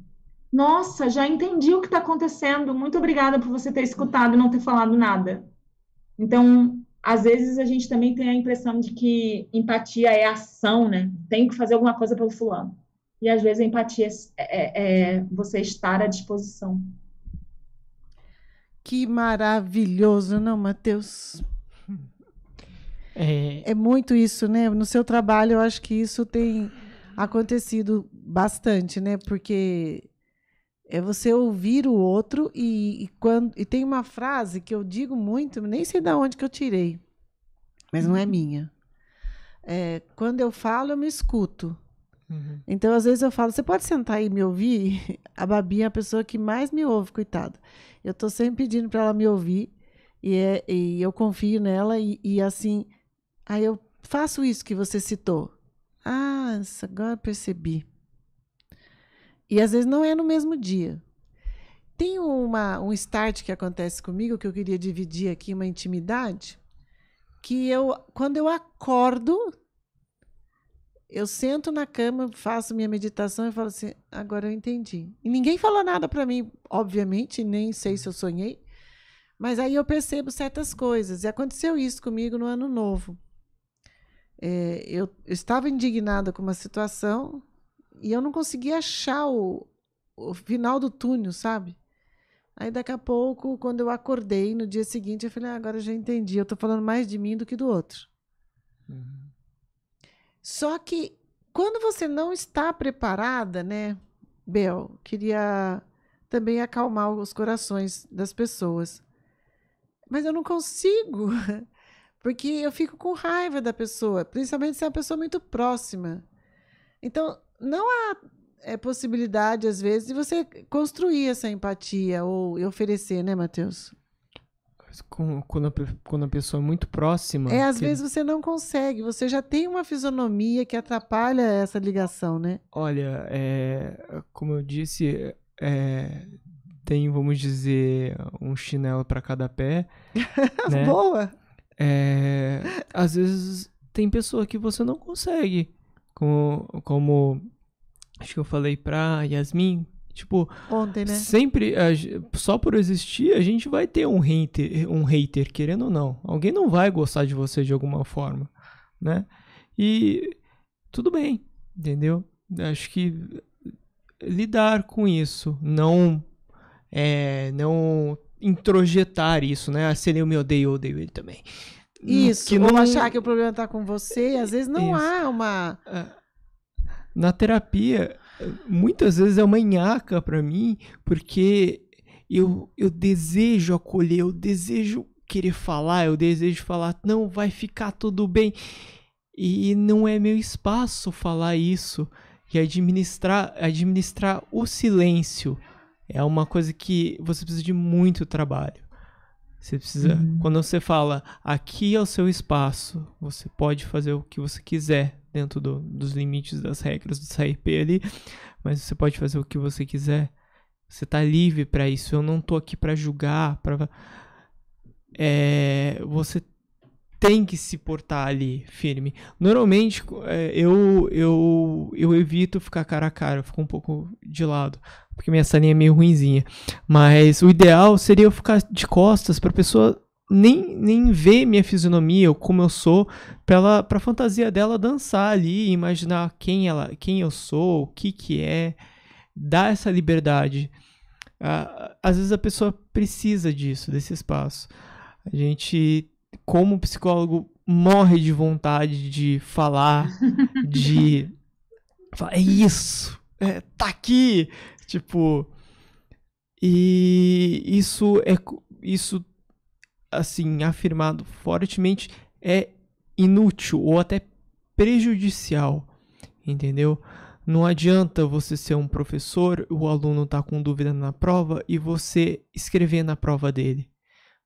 nossa, já entendi o que está acontecendo. Muito obrigada por você ter escutado e não ter falado nada. Então, às vezes a gente também tem a impressão de que empatia é ação, né? Tem que fazer alguma coisa pelo fulano. E às vezes a empatia é você estar à disposição. Que maravilhoso, não, Matheus? É muito isso, né? No seu trabalho, eu acho que isso tem acontecido bastante, né? Porque é você ouvir o outro e tem uma frase que eu digo muito, nem sei de onde que eu tirei, mas não é minha. Quando eu falo, eu me escuto. Uhum. Então, às vezes eu falo, você pode sentar aí e me ouvir? A Babi é a pessoa que mais me ouve, coitada. Eu estou sempre pedindo para ela me ouvir e eu confio nela e assim, aí eu faço isso que você citou. Ah, agora percebi. E às vezes não é no mesmo dia. Tem um start que acontece comigo, que eu queria dividir aqui, uma intimidade, que quando eu acordo, eu sento na cama, faço minha meditação e falo assim, agora eu entendi. E ninguém falou nada para mim, obviamente, nem sei se eu sonhei, mas aí eu percebo certas coisas. E aconteceu isso comigo no Ano Novo. Eu estava indignada com uma situação e eu não conseguia achar o final do túnel, sabe? Aí daqui a pouco, quando eu acordei, no dia seguinte, eu falei, agora eu já entendi, eu estou falando mais de mim do que do outro. Uhum. Só que quando você não está preparada, né, Bel, queria também acalmar os corações das pessoas. Mas eu não consigo, porque eu fico com raiva da pessoa, principalmente se é uma pessoa muito próxima. Então, não há possibilidade, às vezes, de você construir essa empatia ou oferecer, né, Matheus? Quando a pessoa é muito próxima... às vezes você não consegue, você já tem uma fisionomia que atrapalha essa ligação, né? Olha, como eu disse, tem, vamos dizer, um chinelo para cada pé, né? Boa! Às vezes tem pessoa que você não consegue, como acho que eu falei pra Yasmin, tipo, ontem, né? Sempre, só por existir, a gente vai ter um hater, querendo ou não. Alguém não vai gostar de você de alguma forma, né? E tudo bem, entendeu? Acho que lidar com isso, não introjetar isso, né? Se ele me odeia, eu odeio ele também. Isso, ou achar que o problema tá com você, às vezes não há uma... Na terapia, muitas vezes é uma nhaca pra mim, porque eu desejo acolher, eu desejo querer falar, eu desejo falar, não, vai ficar tudo bem. E não é meu espaço falar isso. E administrar o silêncio é uma coisa que você precisa de muito trabalho. Você precisa, quando você fala, aqui é o seu espaço, você pode fazer o que você quiser dentro dos limites das regras do CRP ali, mas você pode fazer o que você quiser. Você tá livre para isso. Eu não tô aqui para julgar, você tem que se portar ali firme. Normalmente eu evito ficar cara a cara, eu fico um pouco de lado, porque minha salinha é meio ruinzinha. Mas o ideal seria eu ficar de costas pra pessoa nem ver minha fisionomia ou como eu sou, pra fantasia dela dançar ali, imaginar quem eu sou, o que é, dar essa liberdade. Às vezes a pessoa precisa disso, desse espaço. A gente, como psicólogo, morre de vontade de falar, de falar, é isso, tá aqui, tipo, e isso assim, afirmado fortemente, é inútil ou até prejudicial, entendeu? Não adianta você ser um professor, o aluno tá com dúvida na prova e você escrever na prova dele.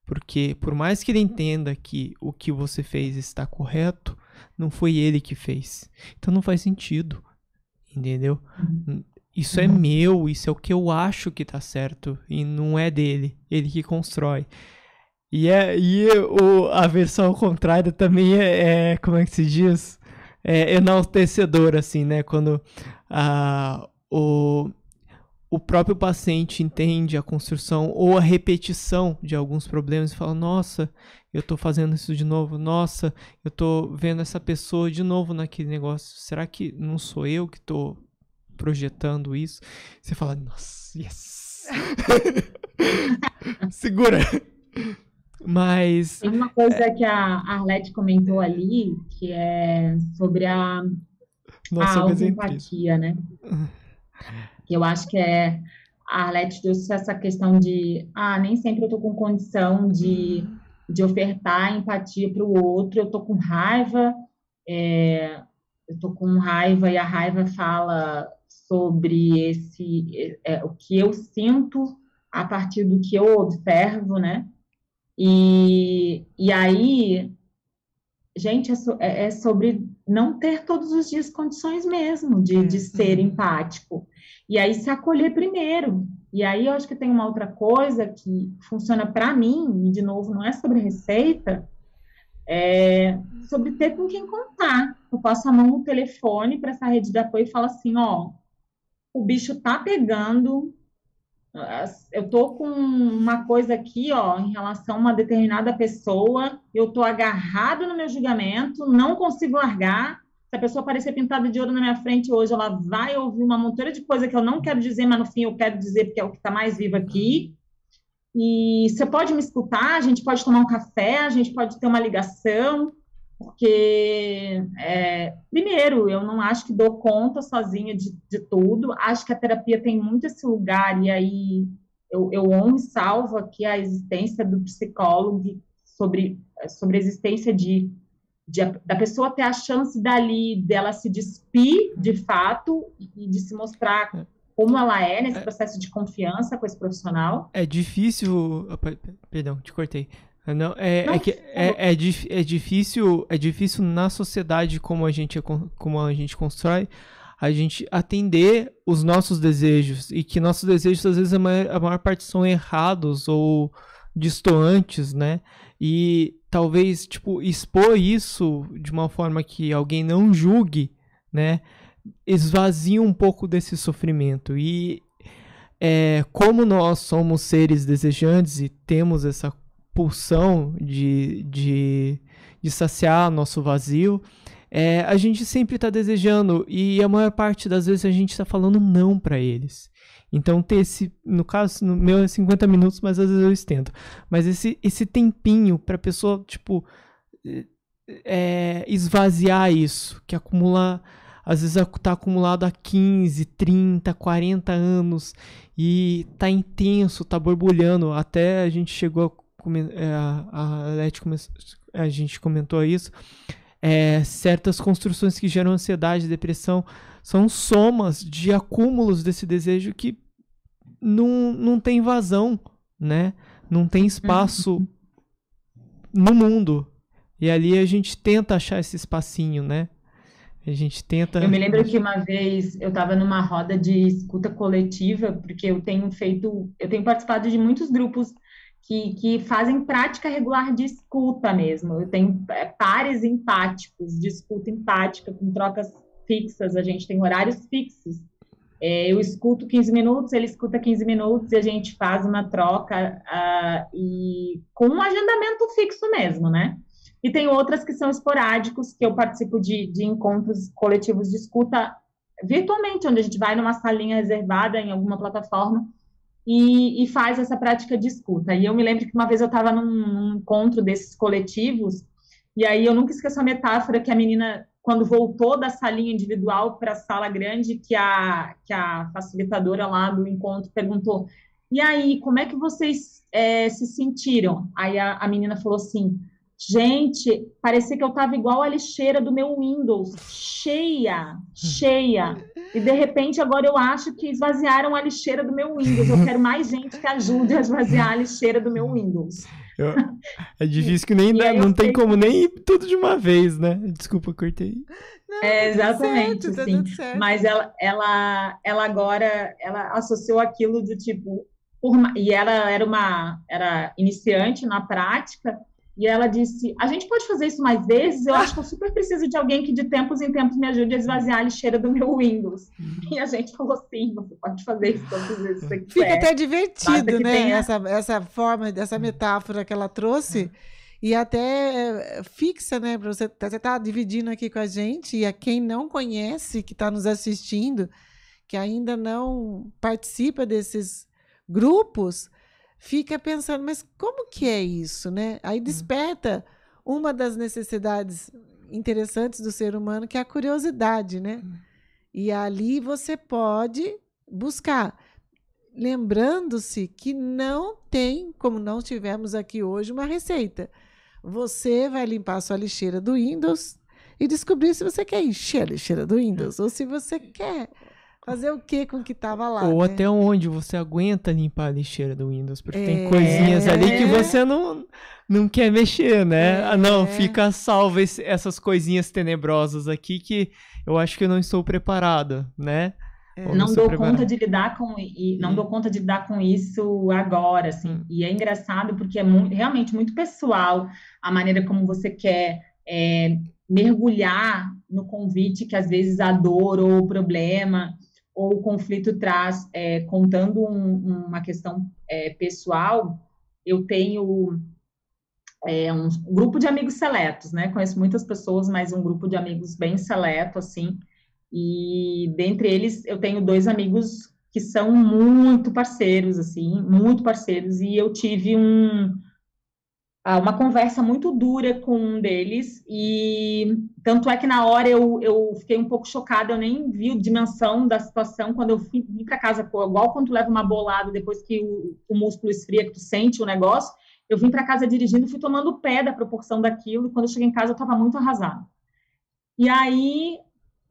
Porque por mais que ele entenda que o que você fez está correto, não foi ele que fez. Então não faz sentido, entendeu? Isso é meu, isso é o que eu acho que tá certo e não é dele, ele que constrói. A versão contrária também como é que se diz? enaltecedor, assim, né? Quando o próprio paciente entende a construção ou a repetição de alguns problemas e fala, nossa, eu tô fazendo isso de novo, nossa, eu tô vendo essa pessoa de novo naquele negócio, será que não sou eu que tô projetando isso? Você fala, nossa, yes! Segura! Mas... Tem uma coisa que a Arlete comentou ali, que é sobre a autoempatia, né? Que eu acho que a Arlete trouxe essa questão de, nem sempre eu tô com condição de ofertar empatia para o outro, eu tô com raiva, eu tô com raiva e a raiva fala sobre o que eu sinto a partir do que eu observo, né? E aí, gente, é sobre não ter todos os dias condições mesmo de ser empático. E aí se acolher primeiro. E aí eu acho que tem uma outra coisa que funciona para mim, e de novo, não é sobre receita, é sobre ter com quem contar. Eu passo a mão no telefone para essa rede de apoio e falo assim, o bicho tá pegando, eu tô com uma coisa aqui, em relação a uma determinada pessoa, eu tô agarrado no meu julgamento, não consigo largar. Se a pessoa aparecer pintada de ouro na minha frente hoje, ela vai ouvir uma montoura de coisa que eu não quero dizer, mas no fim eu quero dizer porque é o que está mais vivo aqui. E você pode me escutar, a gente pode tomar um café, a gente pode ter uma ligação, porque, primeiro, eu não acho que dou conta sozinha de tudo, acho que a terapia tem muito esse lugar, e aí eu honro e salvo aqui a existência do psicólogo sobre a existência da pessoa ter a chance dela se despir de fato e de se mostrar como ela é nesse processo de confiança com esse profissional. É difícil... Perdão, te cortei. Não, é difícil na sociedade como a gente constrói, a gente atender os nossos desejos, e que nossos desejos às vezes a maior parte são errados ou distoantes, né? E talvez expor isso de uma forma que alguém não julgue, né? Esvazia um pouco desse sofrimento. E como nós somos seres desejantes e temos essa pulsão de saciar nosso vazio, a gente sempre está desejando, e a maior parte das vezes a gente está falando não para eles. Então ter no caso, no meu é 50 minutos, mas às vezes eu estendo, mas esse tempinho para a pessoa esvaziar isso, que acumula, às vezes está acumulado há 15, 30, 40 anos, e tá intenso, tá borbulhando, até a gente chegou a gente comentou isso, certas construções que geram ansiedade, depressão, são somas de acúmulos desse desejo que não tem vazão, né? Não tem espaço no mundo. E ali a gente tenta achar esse espacinho, né? A gente tenta... Eu me lembro que uma vez eu estava numa roda de escuta coletiva, porque eu tenho participado de muitos grupos que fazem prática regular de escuta mesmo. Eu tenho pares empáticos, de escuta empática, com trocas fixas, a gente tem horários fixos. Eu escuto 15 minutos, ele escuta 15 minutos, e a gente faz uma troca e com um agendamento fixo mesmo, né? E tem outras que são esporádicos, que eu participo de encontros coletivos de escuta virtualmente, onde a gente vai numa salinha reservada em alguma plataforma e faz essa prática de escuta. E eu me lembro que uma vez eu estava num encontro desses coletivos, e aí eu nunca esqueço a metáfora que a menina, quando voltou da salinha individual para a sala grande, que a facilitadora lá do encontro perguntou, e aí, como é que vocês se sentiram? Aí a menina falou assim, gente, parecia que eu estava igual a lixeira do meu Windows, cheia. E, de repente, agora eu acho que esvaziaram a lixeira do meu Windows. Eu quero mais gente que ajude a esvaziar a lixeira do meu Windows. É difícil que não tem como nem ir tudo de uma vez, né? Desculpa, cortei. Não, exatamente, tá assim. tudo certo. Mas ela agora, ela associou aquilo do tipo... e ela era iniciante na prática, E ela disse, a gente pode fazer isso mais vezes? Eu acho que eu super preciso de alguém que de tempos em tempos me ajude a esvaziar a lixeira do meu Windows. E a gente falou, sim, você pode fazer isso quantas vezes você quiser. Fica até divertido, né? tenha... Essa forma, essa metáfora que ela trouxe. E até fixa, né? Você tá dividindo aqui com a gente. E a quem não conhece, que está nos assistindo, que ainda não participa desses grupos, fica pensando, mas como que é isso, né? Aí desperta uma das necessidades interessantes do ser humano, que é a curiosidade, né? E ali você pode buscar, lembrando-se que não tem, como não tivemos aqui hoje, uma receita. Você vai limpar a sua lixeira do Windows e descobrir se você quer encher a lixeira do Windows ou se você quer fazer o que com o que estava lá. Ou né? até onde você aguenta limpar a lixeira do Windows, porque tem coisinhas ali que você não quer mexer, né? Ah, não, fica salva essas coisinhas tenebrosas aqui que eu acho que eu não estou preparada, né? Não dou conta de lidar com isso agora, assim. E é engraçado porque é realmente muito pessoal a maneira como você quer mergulhar no convite que às vezes a dor ou o problema ou o conflito traz. Contando uma questão pessoal, eu tenho um grupo de amigos seletos, né? Conheço muitas pessoas, mas um grupo de amigos bem seleto, assim. E dentre eles eu tenho 2 amigos que são muito parceiros, assim, muito parceiros, e eu tive uma conversa muito dura com um deles, e tanto é que na hora eu fiquei um pouco chocada, eu nem vi a dimensão da situação, quando eu vim para casa, igual quando tu leva uma bolada depois que o músculo esfria, que tu sente o negócio, eu vim para casa dirigindo, fui tomando o pé da proporção daquilo, e quando eu cheguei em casa eu estava muito arrasada. E aí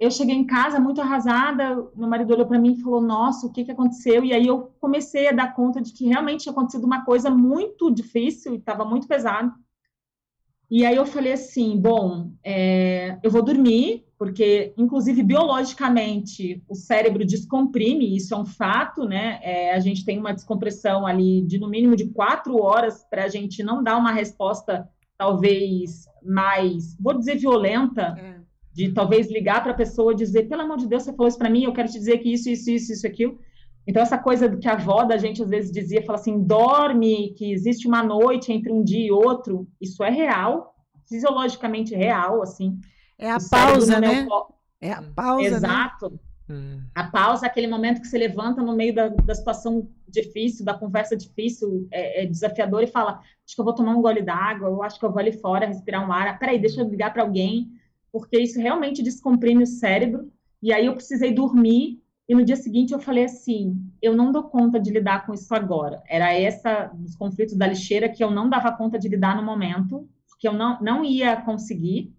eu cheguei em casa muito arrasada, meu marido olhou para mim e falou, nossa, o que aconteceu? E aí eu comecei a dar conta de que realmente tinha acontecido uma coisa muito difícil e estava muito pesado. E aí eu falei assim, bom, eu vou dormir, porque, inclusive, biologicamente, o cérebro descomprime, isso é um fato, né? A gente tem uma descompressão ali de, no mínimo, de 4 horas para a gente não dar uma resposta, talvez, mais, vou dizer, violenta, de talvez ligar para a pessoa e dizer, pelo amor de Deus, você falou isso para mim, eu quero te dizer que isso, aquilo. Então, essa coisa que a avó da gente às vezes dizia, fala assim, dorme, que existe uma noite entre um dia e outro, isso é real, fisiologicamente real, assim. É a pausa, né? É a pausa, exato. Né? A pausa é aquele momento que você levanta no meio da situação difícil, da conversa difícil, desafiadora, e fala, acho que eu vou tomar um gole d'água, eu acho que eu vou ali fora respirar um ar, peraí, deixa eu ligar para alguém, porque isso realmente descomprime o cérebro, e aí eu precisei dormir, e no dia seguinte eu falei assim, eu não dou conta de lidar com isso agora. Era dos conflitos da lixeira que eu não dava conta de lidar no momento, porque eu não ia conseguir,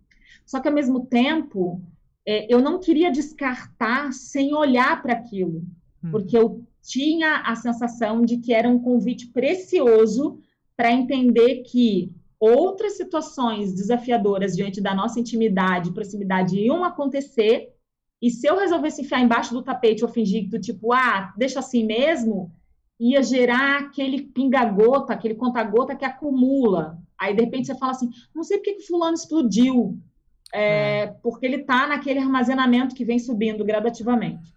só que ao mesmo tempo, eu não queria descartar sem olhar para aquilo, porque eu tinha a sensação de que era um convite precioso para entender que outras situações desafiadoras diante da nossa intimidade e proximidade iam acontecer, e se eu resolvesse enfiar embaixo do tapete ou fingir que tipo, deixa assim mesmo, ia gerar aquele pinga-gota, aquele conta-gota que acumula. Aí, de repente, você fala assim, não sei por que fulano explodiu, porque ele está naquele armazenamento que vem subindo gradativamente.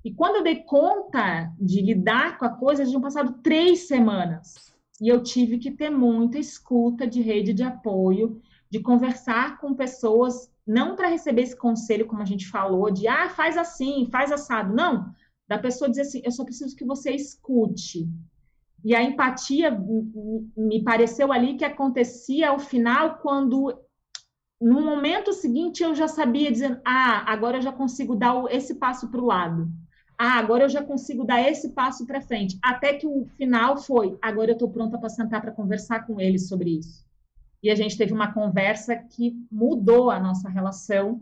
E quando eu dei conta de lidar com a coisa, já tinham passado 3 semanas. E eu tive que ter muita escuta de rede de apoio, de conversar com pessoas, não para receber esse conselho, como a gente falou, de faz assim, faz assado. Não, da pessoa dizer assim, eu só preciso que você escute. E a empatia me pareceu ali que acontecia ao final, quando no momento seguinte eu já sabia dizer, agora eu já consigo dar esse passo para o lado. Agora eu já consigo dar esse passo para frente. Até que o final foi, agora eu estou pronta para sentar para conversar com ele sobre isso. E a gente teve uma conversa que mudou a nossa relação,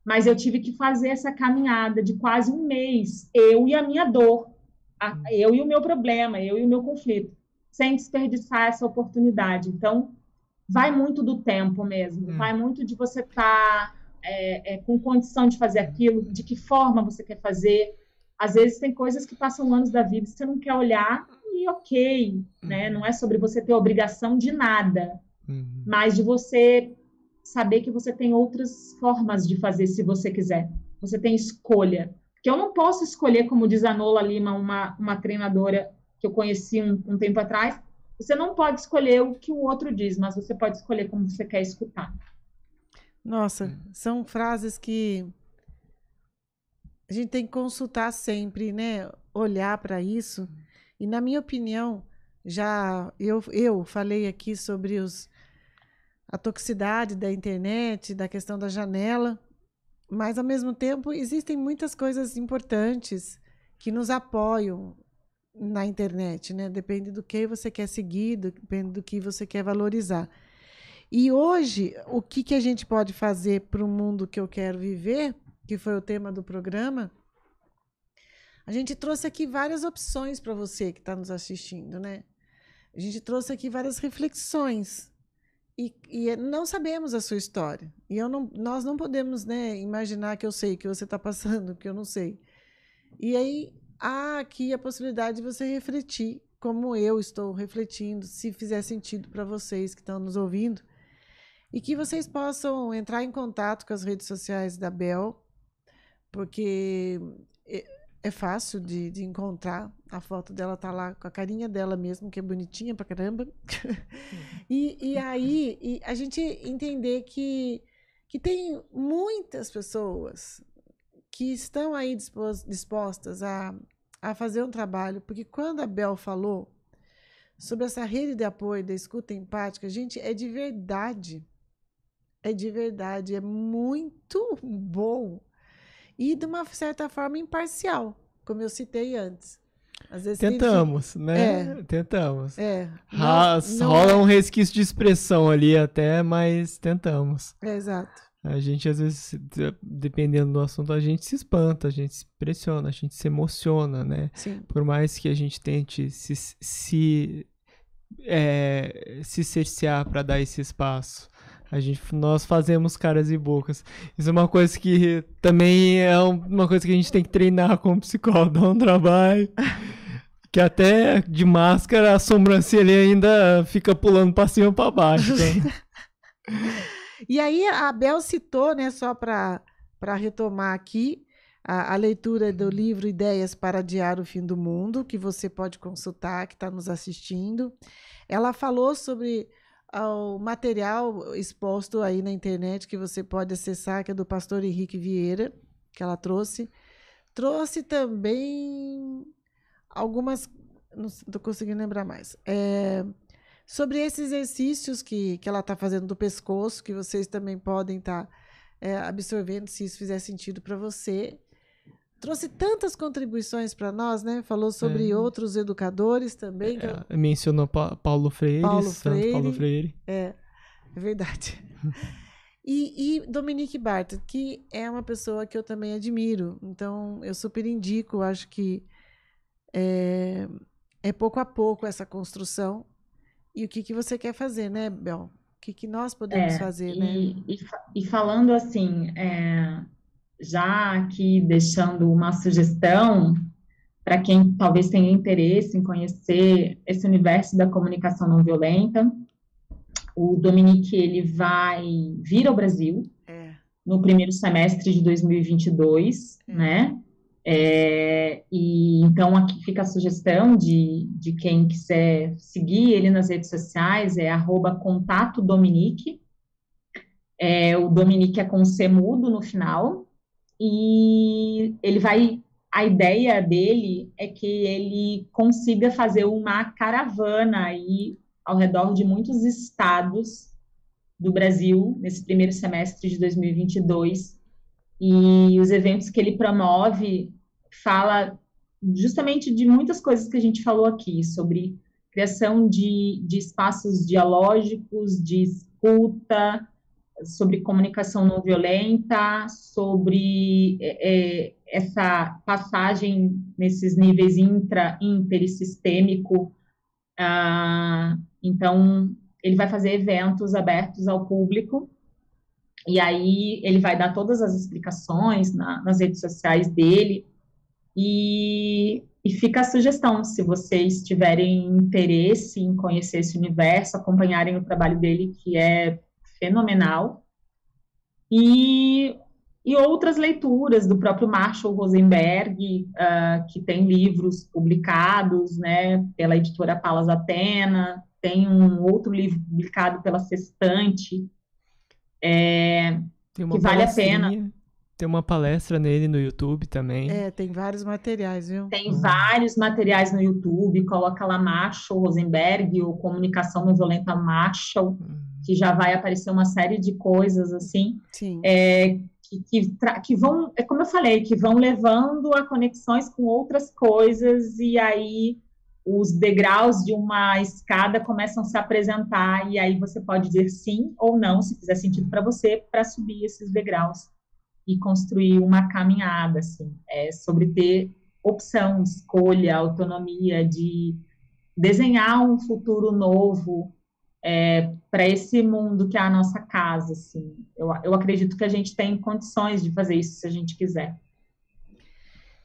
mas eu tive que fazer essa caminhada de quase 1 mês, eu e a minha dor, eu e o meu problema, eu e o meu conflito, sem desperdiçar essa oportunidade. Então, vai muito do tempo mesmo, vai muito de você estar com condição de fazer aquilo, de que forma você quer fazer. Às vezes tem coisas que passam anos da vida e você não quer olhar, e ok, né? Não é sobre você ter obrigação de nada, mas de você saber que você tem outras formas de fazer se você quiser. Você tem escolha. Porque eu não posso escolher, como diz a Nola Lima, uma treinadora que eu conheci um tempo atrás. Você não pode escolher o que o outro diz, mas você pode escolher como você quer escutar. Nossa, são frases que a gente tem que consultar sempre, né? Olhar para isso. E, na minha opinião, eu falei aqui sobre a toxicidade da internet, da questão da janela, mas, ao mesmo tempo, existem muitas coisas importantes que nos apoiam na internet, né? Depende do que você quer seguir, depende do que você quer valorizar. E hoje, o que a gente pode fazer para o mundo que eu quero viver, que foi o tema do programa, a gente trouxe aqui várias opções para você que está nos assistindo, né? A gente trouxe aqui várias reflexões e não sabemos a sua história. E nós não podemos, né, imaginar que eu sei o que você está passando, porque eu não sei. E aí há aqui a possibilidade de você refletir, como eu estou refletindo, se fizer sentido para vocês que estão nos ouvindo, e que vocês possam entrar em contato com as redes sociais da Bel, porque é fácil de encontrar. A foto dela tá lá com a carinha dela mesmo, que é bonitinha pra caramba. E aí a gente entender que tem muitas pessoas que estão aí dispostas a fazer um trabalho, porque quando a Bel falou sobre essa rede de apoio da escuta empática, gente, é de verdade. É de verdade, é muito bom. E de uma certa forma imparcial, como eu citei antes. Às vezes tentamos, né? Tentamos. Não rola um resquício de expressão ali até, mas tentamos. Exato. A gente, às vezes, dependendo do assunto, a gente se espanta, a gente se pressiona, a gente se emociona, né? Sim. Por mais que a gente tente se cercear para dar esse espaço. Nós fazemos caras e bocas. Isso é uma coisa que também é uma coisa que a gente tem que treinar como psicólogo, dar um trabalho. Que até de máscara a sobrancelha ainda fica pulando para cima e para baixo. Então. E aí a Bel citou, né, só para retomar aqui, a leitura do livro Ideias para Adiar o Fim do Mundo, que você pode consultar, que está nos assistindo. Ela falou sobre o material exposto aí na internet que você pode acessar, que é do pastor Henrique Vieira, que ela trouxe. Trouxe também algumas, não estou conseguindo lembrar mais, sobre esses exercícios que ela está fazendo do pescoço, que vocês também podem estar absorvendo, se isso fizer sentido para você. Trouxe tantas contribuições para nós, né? Falou sobre outros educadores também. Mencionou Paulo Freire. Paulo Freire. É verdade. E Dominique Barton, que é uma pessoa que eu também admiro. Então, eu super indico, acho que é pouco a pouco essa construção. E o que você quer fazer, né, Bel? O que nós podemos fazer, né? E falando assim, já aqui deixando uma sugestão para quem talvez tenha interesse em conhecer esse universo da comunicação não violenta, o Dominique ele vai vir ao Brasil no primeiro semestre de 2022, né? E então aqui fica a sugestão de quem quiser seguir ele nas redes sociais, @contatodominique. O Dominique é com C mudo no final. E a ideia dele é que ele consiga fazer uma caravana aí ao redor de muitos estados do Brasil nesse primeiro semestre de 2022. E os eventos que ele promove fala justamente de muitas coisas que a gente falou aqui, sobre criação de espaços dialógicos, de escuta, sobre comunicação não violenta, sobre essa passagem nesses níveis inter e sistêmico. Então, ele vai fazer eventos abertos ao público, e aí ele vai dar todas as explicações nas redes sociais dele, e E fica a sugestão, se vocês tiverem interesse em conhecer esse universo, acompanharem o trabalho dele, que é fenomenal, e outras leituras do próprio Marshall Rosenberg, que tem livros publicados, né, pela editora Palas Atena, tem um outro livro publicado pela Sextante, que vale a pena. Tem uma palestra nele no YouTube também. Tem vários materiais, viu? Tem vários materiais no YouTube, coloca lá Marshall Rosenberg, ou Comunicação Não Violenta Marshall, que já vai aparecer uma série de coisas, assim, Sim. Que vão, como eu falei, que vão levando a conexões com outras coisas, e aí os degraus de uma escada começam a se apresentar, e aí você pode dizer sim ou não, se fizer sentido para você, para subir esses degraus e construir uma caminhada, assim, sobre ter opção, escolha, autonomia, de desenhar um futuro novo para esse mundo que é a nossa casa, assim. Eu acredito que a gente tem condições de fazer isso se a gente quiser.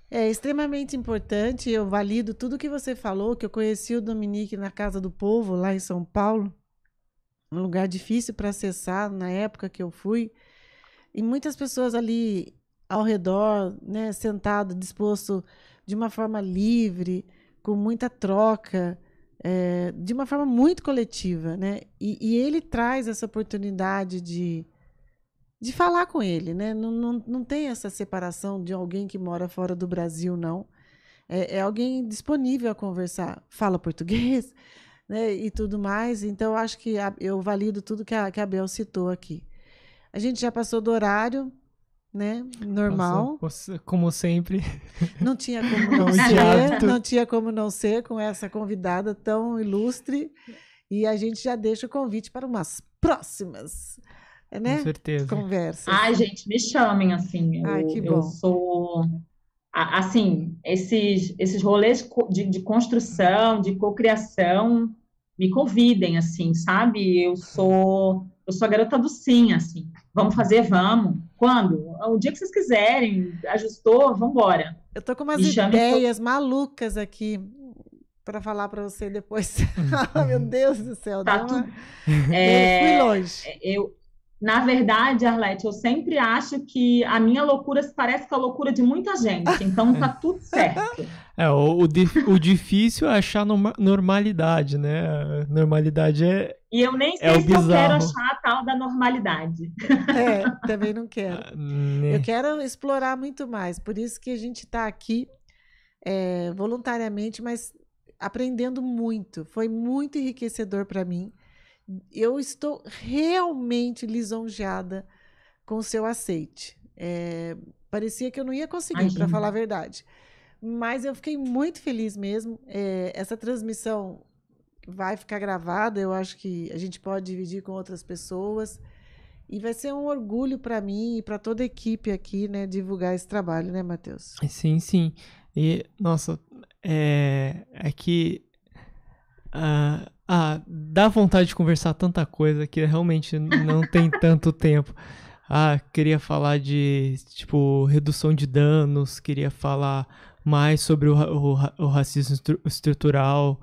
É extremamente importante, eu valido tudo que você falou, que eu conheci o Dominique na Casa do Povo, lá em São Paulo, um lugar difícil para acessar na época que eu fui, e muitas pessoas ali ao redor, né, sentado, disposto de uma forma livre, com muita troca, de uma forma muito coletiva, né? E ele traz essa oportunidade de falar com ele, né? Não tem essa separação de alguém que mora fora do Brasil, não. É alguém disponível a conversar, fala português, né, e tudo mais. Então, acho que eu valido tudo que a Bel citou aqui. A gente já passou do horário, né? Normal. Nossa, como sempre. Não tinha como não ser, não tinha como não ser com essa convidada tão ilustre. E a gente já deixa o convite para umas próximas, né? Com certeza. Conversas. Ai, gente, me chamem, assim. Que bom. Eu sou... Assim, esses rolês de construção, de cocriação, me convidem, assim, sabe? Eu sou a garota do sim, assim. Vamos fazer, vamos. Quando? O dia que vocês quiserem. Ajustou, vamos embora. Eu tô com umas ideias malucas aqui para falar para você depois. Meu Deus do céu. Tá tudo... Eu fui longe. Na verdade, Arlete, eu sempre acho que a minha loucura se parece com a loucura de muita gente. Então, tá tudo certo. O difícil é achar normalidade, né? Normalidade E eu nem sei se eu quero achar a tal da normalidade. Também não quero. Eu quero explorar muito mais. Por isso que a gente está aqui voluntariamente, mas aprendendo muito. Foi muito enriquecedor para mim. Eu estou realmente lisonjeada com o seu aceite. Parecia que eu não ia conseguir, para falar a verdade. Mas eu fiquei muito feliz mesmo. Essa transmissão vai ficar gravada. Eu acho que a gente pode dividir com outras pessoas. E vai ser um orgulho para mim e para toda a equipe aqui, né, divulgar esse trabalho, né, Matheus? Sim, sim. E, nossa, que... dá vontade de conversar tanta coisa que realmente não tem tanto tempo. Queria falar de, tipo, redução de danos, queria falar mais sobre o racismo estrutural,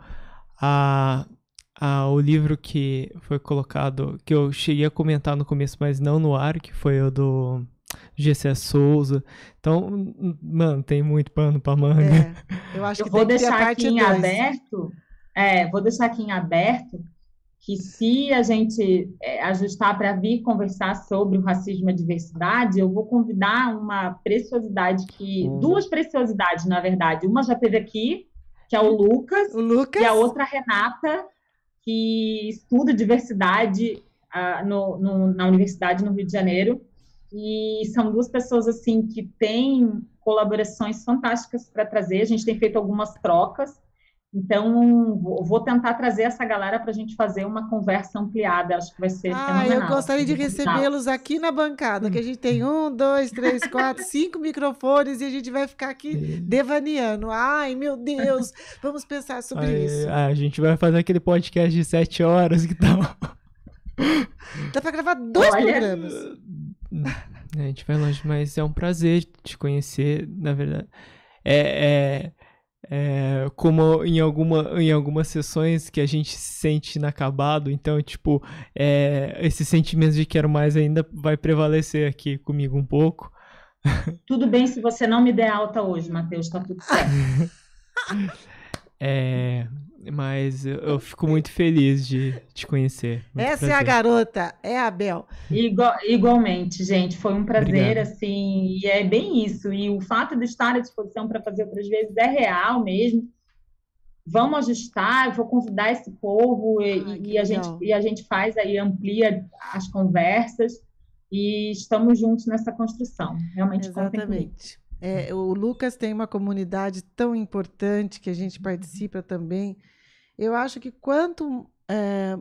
o livro que foi colocado, que eu cheguei a comentar no começo, mas não no ar, que foi o do G.C. Souza. Então, mano, tem muito pano pra manga. Eu acho que eu vou tem que ter a deixar parte aqui em 2. aberto. Vou deixar aqui em aberto que se a gente ajustar para vir conversar sobre o racismo e a diversidade, eu vou convidar uma preciosidade duas preciosidades, na verdade. Uma já teve aqui, que é o Lucas, e a outra, a Renata, que estuda diversidade na Universidade no Rio de Janeiro. E são duas pessoas assim que têm colaborações fantásticas para trazer. A gente tem feito algumas trocas. Então, vou tentar trazer essa galera para a gente fazer uma conversa ampliada. Acho que vai ser fenomenal. Eu gostaria de recebê-los aqui na bancada, que a gente tem 1, 2, 3, 4, 5 microfones e a gente vai ficar aqui devaneando. Ai, meu Deus, vamos pensar sobre isso. A gente vai fazer aquele podcast de 7 horas que tal. Dá para gravar 2 programas. A gente vai longe, mas é um prazer te conhecer, na verdade. como em algumas sessões que a gente se sente inacabado, então, tipo, esse sentimento de quero mais ainda vai prevalecer aqui comigo um pouco. Tudo bem se você não me der alta hoje, Matheus, tá tudo certo. Mas eu fico muito feliz de te conhecer. Essa prazer. É a garota, é a Bel. Igualmente, gente, foi um prazer, Obrigado. assim, e é bem isso. E o fato de estar à disposição para fazer outras vezes é real mesmo. Vamos ajustar, eu vou convidar esse povo e a gente faz aí, amplia as conversas e estamos juntos nessa construção. Realmente. Exatamente. O Lucas tem uma comunidade tão importante que a gente participa também. Eu acho que quanto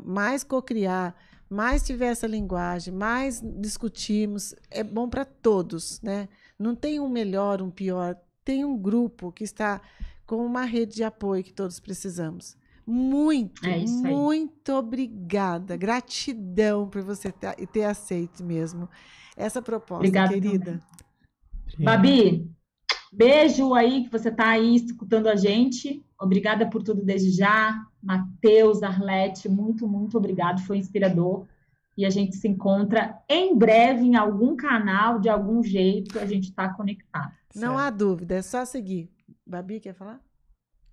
mais cocriar, mais tiver essa linguagem, mais discutirmos, é bom para todos, né? Não tem um melhor, um pior. Tem um grupo que está com uma rede de apoio que todos precisamos. Muito obrigada. Gratidão por você ter aceito mesmo essa proposta, obrigada, querida. Babi, beijo aí que você está aí escutando a gente. Obrigada por tudo desde já. Matheus, Arlete, muito, muito obrigado. Foi inspirador. E a gente se encontra em breve em algum canal, de algum jeito, a gente está conectado. Não há dúvida, é só seguir. Babi, quer falar?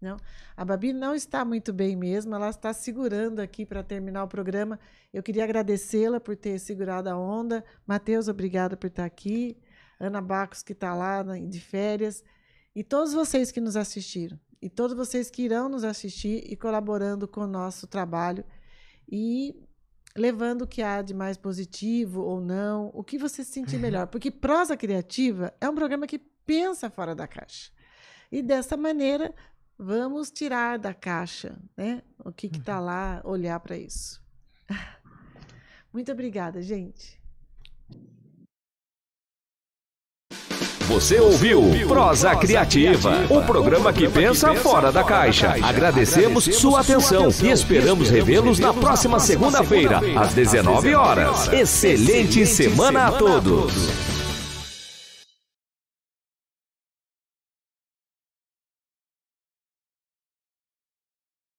Não? A Babi não está muito bem mesmo, ela está segurando aqui para terminar o programa. Eu queria agradecê-la por ter segurado a onda. Matheus, obrigada por estar aqui. Ana Bacos, que está lá de férias. E todos vocês que nos assistiram. E todos vocês que irão nos assistir e colaborando com o nosso trabalho. E levando o que há de mais positivo ou não, o que você se sentir melhor. Porque Prosa Criativa é um programa que pensa fora da caixa. E dessa maneira, vamos tirar da caixa, né? O que está lá, olhar para isso. Muito obrigada, gente. Você ouviu Prosa Criativa, um programa que pensa fora da caixa. Agradecemos sua atenção e esperamos revê-los na próxima segunda-feira, às 19 horas. Excelente semana a todos!